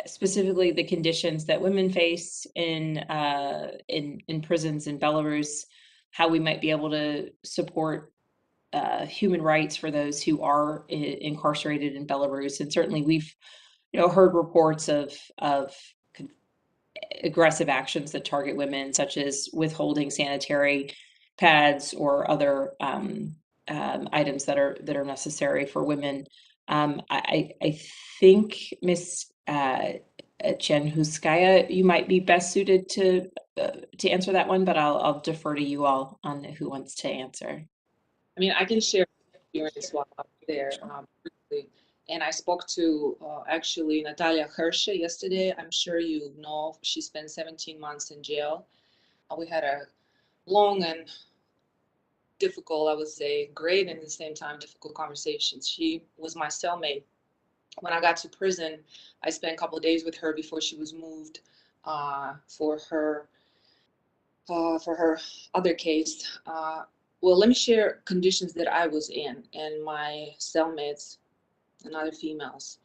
specifically the conditions that women face in prisons in Belarus, how we might be able to support human rights for those who are incarcerated in Belarus. And certainly we've heard reports of aggressive actions that target women, such as withholding sanitary pads or other items that are necessary for women. I think Ms. Tsikhanouskaya, you might be best suited to answer that one, but I'll defer to you all on who wants to answer. I mean, I can share experience while I'm there briefly. And I spoke to actually Natalia Calienda yesterday. I'm sure you know, she spent 17 months in jail. We had a long and difficult, I would say, great and at the same time difficult conversations. She was my cellmate. When I got to prison, I spent a couple of days with her before she was moved for her other case. Well, let me share conditions that I was in and my cellmates and other females.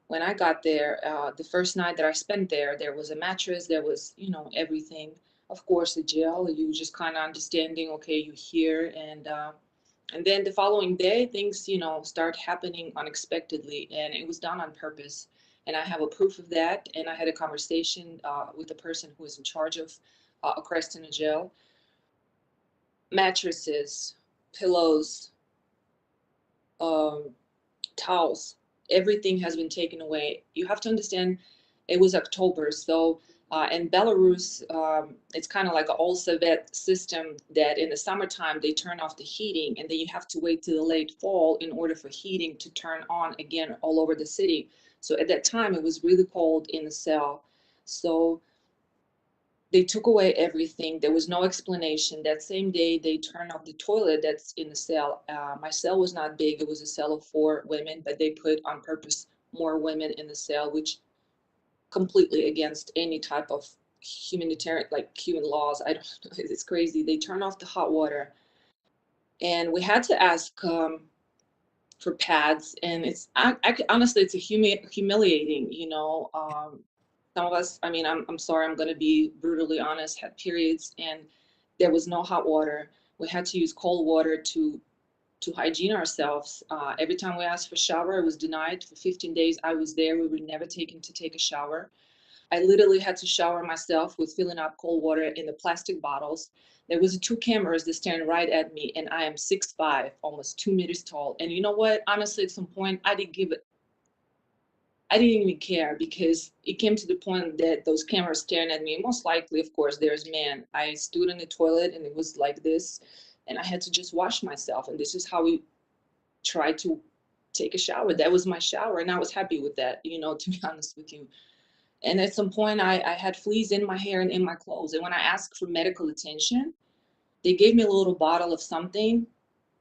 When I got there, the first night that I spent there, there was a mattress, there was, you know, everything. Of course, a jail, you just kind of understanding, okay, you're here. And then the following day, things, you know, start happening unexpectedly, and it was done on purpose. And I have a proof of that. And I had a conversation with the person who is in charge of Okrestina jail. Mattresses, pillows, towels, everything has been taken away. You have to understand, it was October, so in Belarus, it's kind of like an old Soviet system that in the summertime they turn off the heating, and then you have to wait till the late fall in order for heating to turn on again all over the city. So at that time, it was really cold in the cell. So they took away everything. There was no explanation. That same day, they turned off the toilet that's in the cell. My cell was not big. It was a cell of 4 women, but they put on purpose more women in the cell, which completely against any type of humanitarian, like human laws. I don't know, it's crazy. They turned off the hot water. And we had to ask for pads. And it's honestly, it's humiliating, you know. Some of us, I mean, I'm sorry, I'm going to be brutally honest, had periods and there was no hot water. We had to use cold water to hygiene ourselves. Every time we asked for shower, it was denied. For 15 days, I was there. We were never taken to take a shower. I literally had to shower myself with filling up cold water in the plastic bottles. There was 2 cameras that staring right at me, and I am 6'5", almost 2 meters tall. And you know what? Honestly, at some point, I didn't even care, because it came to the point that those cameras staring at me, most likely, of course, there's man. I stood in the toilet and it was like this, and I had to just wash myself. And this is how we tried to take a shower. That was my shower, and I was happy with that, you know, to be honest with you. And at some point, I had fleas in my hair and in my clothes. And when I asked for medical attention, they gave me a little bottle of something,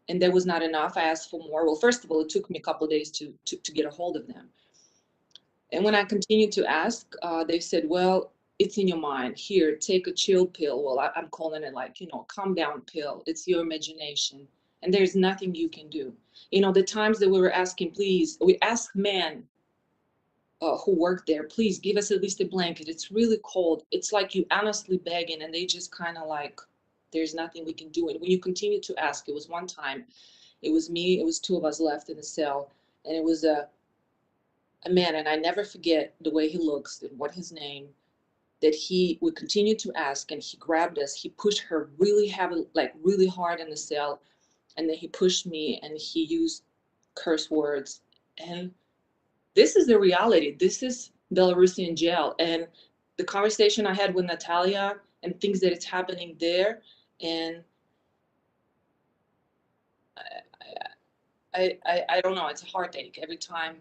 and that was not enough. I asked for more. Well, first of all, it took me a couple of days to get a hold of them. And when I continued to ask, they said, well, it's in your mind. Here, take a chill pill. Well, I'm calling it like, you know, calm down pill. It's your imagination. And there's nothing you can do. You know, the times that we were asking, please, we asked men who worked there, please give us at least a blanket. It's really cold. It's like you honestly begging, and they just kind of like, there's nothing we can do. And when you continue to ask, it was one time, it was me, it was 2 of us left in the cell, and it was a man, and I never forget the way he looks and what his name, that he would continue to ask, and he grabbed us, he pushed her really heavy, like really hard in the cell, and then he pushed me and he used curse words. And this is the reality. This is Belarusian jail. And the conversation I had with Natalia and things that it's happening there, and I don't know, it's a heartache every time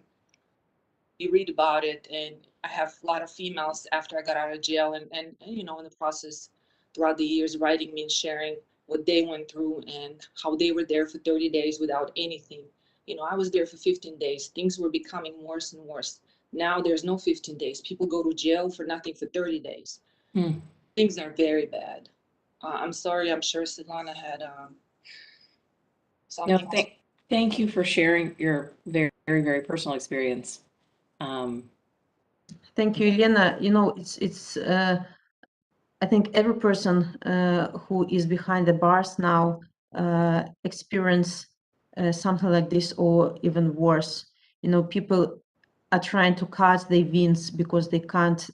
you read about it. And I have a lot of females after I got out of jail, and you know, in the process throughout the years, writing me and sharing what they went through and how they were there for 30 days without anything. You know, I was there for 15 days. Things were becoming worse and worse. Now there's no 15 days. People go to jail for nothing for 30 days. Things are very bad. I'm sorry, I'm sure Sviatlana had something. No, thank you for sharing your very, very, very personal experience. Thank you, Yelena. You know, it's I think every person who is behind the bars now experience something like this or even worse. You know, people are trying to cut their veins because they can't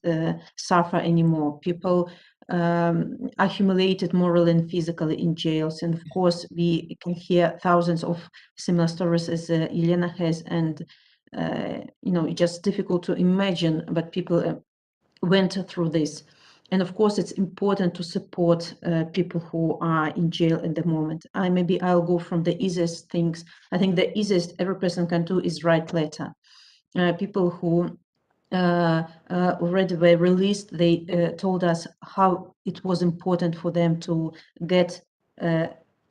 suffer anymore. People are humiliated morally and physically in jails. And of course, we can hear thousands of similar stories as Yelena has. And, you know, it's just difficult to imagine, but people went through this. And of course, it's important to support people who are in jail at the moment. Maybe I'll go from the easiest things. I think the easiest every person can do is write letter. People who already were released, they told us how it was important for them to get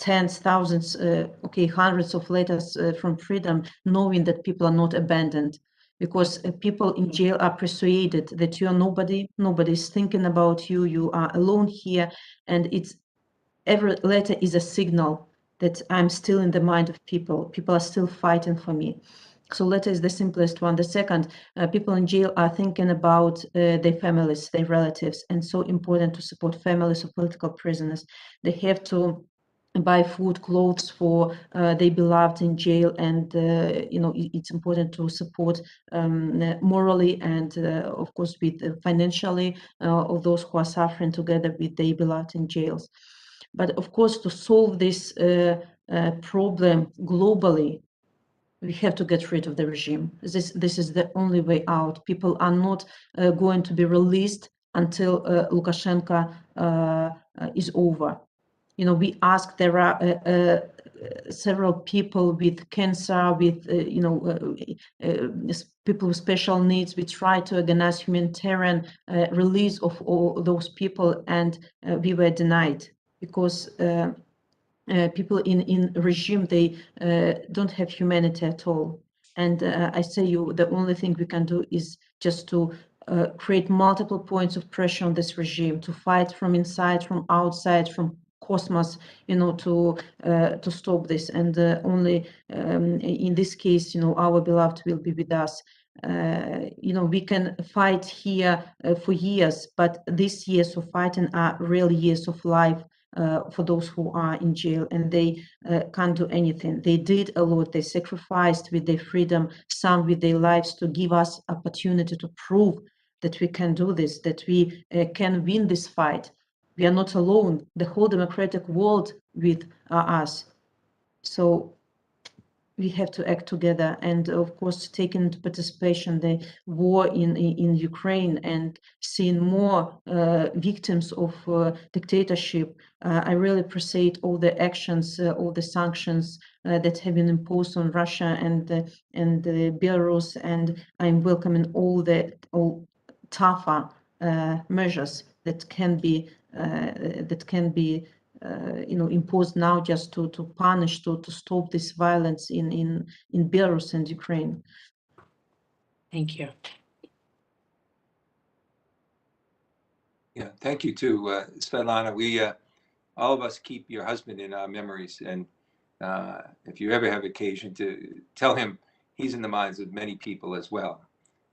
tens, thousands, hundreds of letters from freedom, knowing that people are not abandoned, because people in jail are persuaded that you are nobody, nobody's thinking about you, you are alone here, and every letter is a signal that I'm still in the mind of people. People are still fighting for me. So letter is the simplest one. The second, people in jail are thinking about their families, their relatives, and so important to support families of political prisoners. They have to buy food, clothes for their beloved in jail, and it's important to support morally and of course with financially of those who are suffering together with their beloved in jails. But of course, to solve this problem globally, we have to get rid of the regime. This is the only way out. People are not going to be released until Lukashenko is over. We ask, there are several people with cancer, with people with special needs. We try to organize humanitarian release of all those people, and we were denied because people in regime, they don't have humanity at all. And I say the only thing we can do is just to create multiple points of pressure on this regime, to fight from inside, from outside, from cosmos, to stop this. And only in this case, our beloved will be with us. We can fight here for years, but these years of fighting are real years of life for those who are in jail, and they can't do anything. They did a lot. They sacrificed with their freedom, some with their lives, to give us opportunity to prove that we can do this, that we can win this fight. We are not alone. The whole democratic world with us. So we have to act together, and of course take into participation the war in Ukraine, and seeing more victims of dictatorship. I really appreciate all the actions, all the sanctions that have been imposed on Russia and Belarus, and I'm welcoming all tougher measures that can be imposed now, just to punish, to stop this violence in Belarus and Ukraine. Thank you. Yeah, thank you too, Sviatlana. We all of us keep your husband in our memories, and if you ever have occasion to tell him, he's in the minds of many people as well.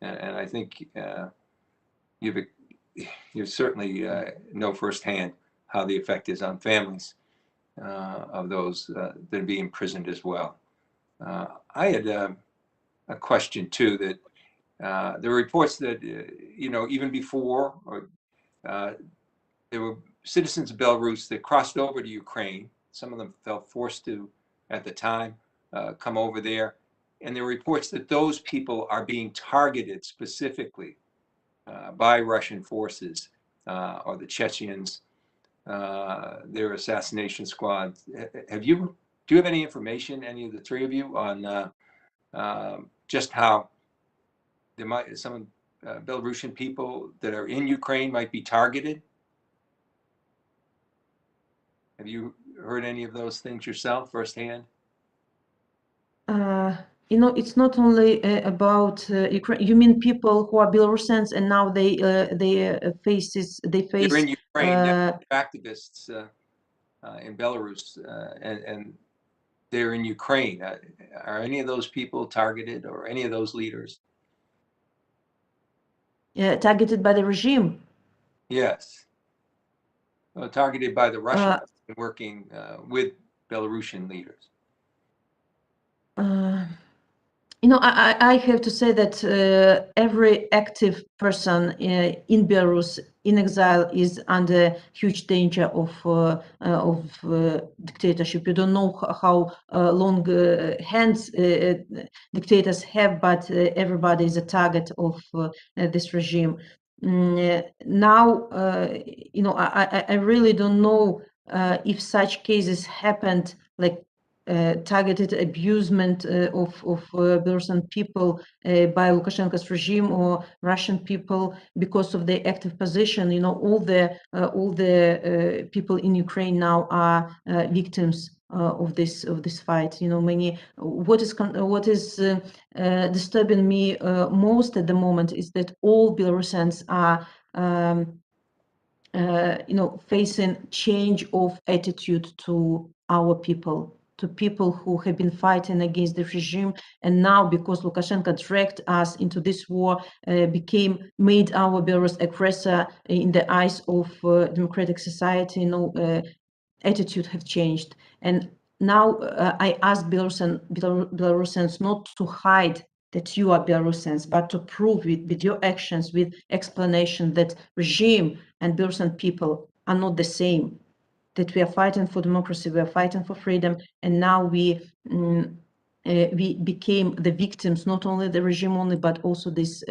And I think you certainly know firsthand how the effect is on families of those that are being imprisoned as well. I had a question too, that there were reports that even before, or there were citizens of Belarus that crossed over to Ukraine. Some of them felt forced to, at the time, come over there. And there are reports that those people are being targeted specifically by Russian forces or the Chechens, their assassination squads. Do you have any information, any of the three of you, on just how some Belarusian people that are in Ukraine might be targeted? Have you heard any of those things yourself firsthand? It's not only about Ukraine. You mean people who are Belarusians and now they face. They're in Ukraine. They're activists in Belarus, and they're in Ukraine. Are any of those people targeted, or any of those leaders? Targeted by the regime? Yes. Targeted by the Russians working with Belarusian leaders. I have to say that every active person in Belarus in exile is under huge danger of dictatorship. You don't know how long hands dictators have, but everybody is a target of this regime. Now, I really don't know if such cases happened, like targeted abusement of Belarusian people by Lukashenko's regime or Russian people because of their active position. All the people in Ukraine now are victims of this fight. You know, what is disturbing me most at the moment is that all Belarusians are you know, facing change of attitude to our people, to people who have been fighting against the regime, and now because Lukashenko dragged us into this war, made our Belarus aggressor in the eyes of democratic society. You know, attitude have changed, and now I ask Belarusians not to hide that you are Belarusians, but to prove it with your actions, with explanation that regime and Belarusian people are not the same, that we are fighting for democracy, we are fighting for freedom, and now we became the victims, not only the regime only, but also this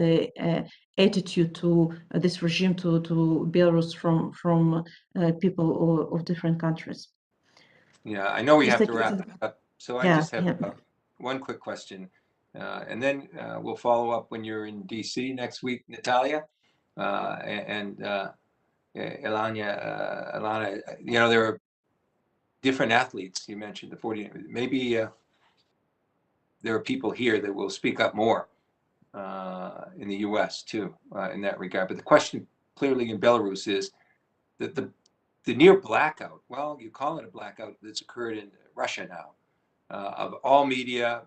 attitude to this regime, to Belarus from people of different countries. Yeah, I know we Just have to like wrap it up, so I Yeah, just have yeah. one quick question, and then we'll follow up when you're in DC next week, Natalia, and Yelena. You know, there are different athletes. You mentioned the 40. Maybe there are people here that will speak up more in the U.S. too in that regard. But the question clearly in Belarus is that the near blackout, well, you call it a blackout, that's occurred in Russia now, of all media,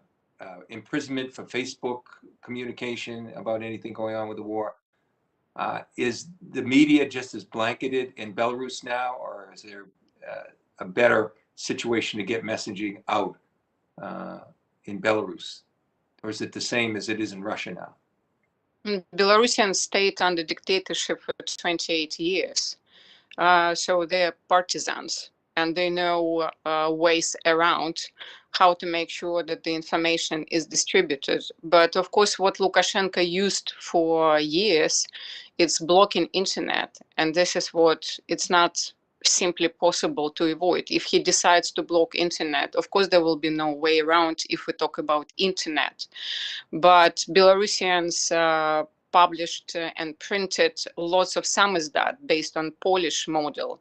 imprisonment for Facebook communication about anything going on with the war. Is the media just as blanketed in Belarus now, or is there a better situation to get messaging out in Belarus? Or is it the same as it is in Russia now? Belarusian stayed under dictatorship for 28 years. So they're partisans, and they know ways around how to make sure that the information is distributed. But of course, what Lukashenko used for years, it's blocking internet. And this is what it's not simply possible to avoid. If he decides to block internet, of course, there will be no way around if we talk about internet. But Belarusians published and printed lots of samizdat based on Polish model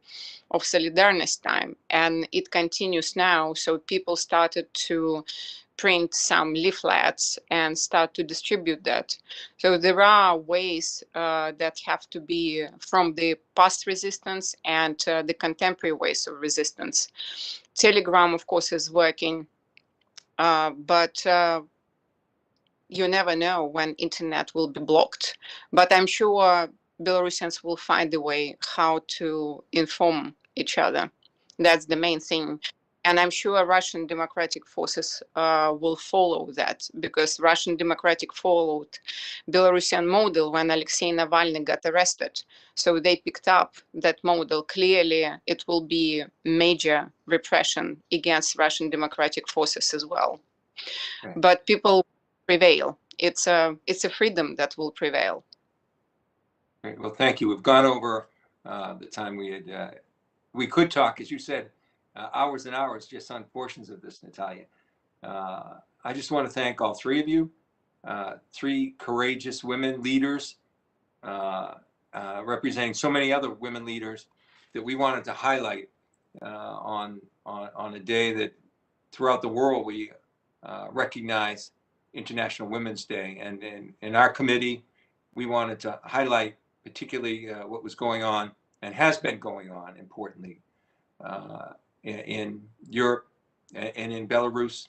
of Solidarność time, and it continues now. So people started to print some leaflets and start to distribute that. So there are ways that have to be from the past resistance and the contemporary ways of resistance. Telegram, of course, is working, but you never know when internet will be blocked. But I'm sure Belarusians will find a way how to inform each other. That's the main thing. And I'm sure Russian democratic forces will follow that, because Russian democratic followed Belarusian model when Alexei Navalny got arrested. So they picked up that model. Clearly, it will be major repression against Russian democratic forces as well. Okay. But people prevail. It's a freedom that will prevail. Great. Well, thank you. We've gone over the time we had. We could talk, as you said, hours and hours just on portions of this, Natalia. I just want to thank all three of you, three courageous women leaders, representing so many other women leaders that we wanted to highlight on a day that throughout the world we recognize International Women's Day. And in our committee, we wanted to highlight particularly what was going on and has been going on, importantly, in Europe and in Belarus,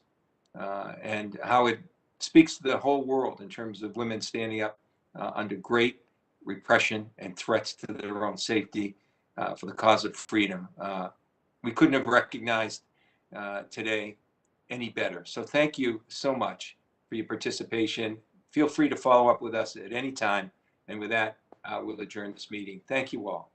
and how it speaks to the whole world in terms of women standing up under great repression and threats to their own safety for the cause of freedom. We couldn't have recognized today any better. So thank you so much for your participation. Feel free to follow up with us at any time. And with that, we'll adjourn this meeting. Thank you all.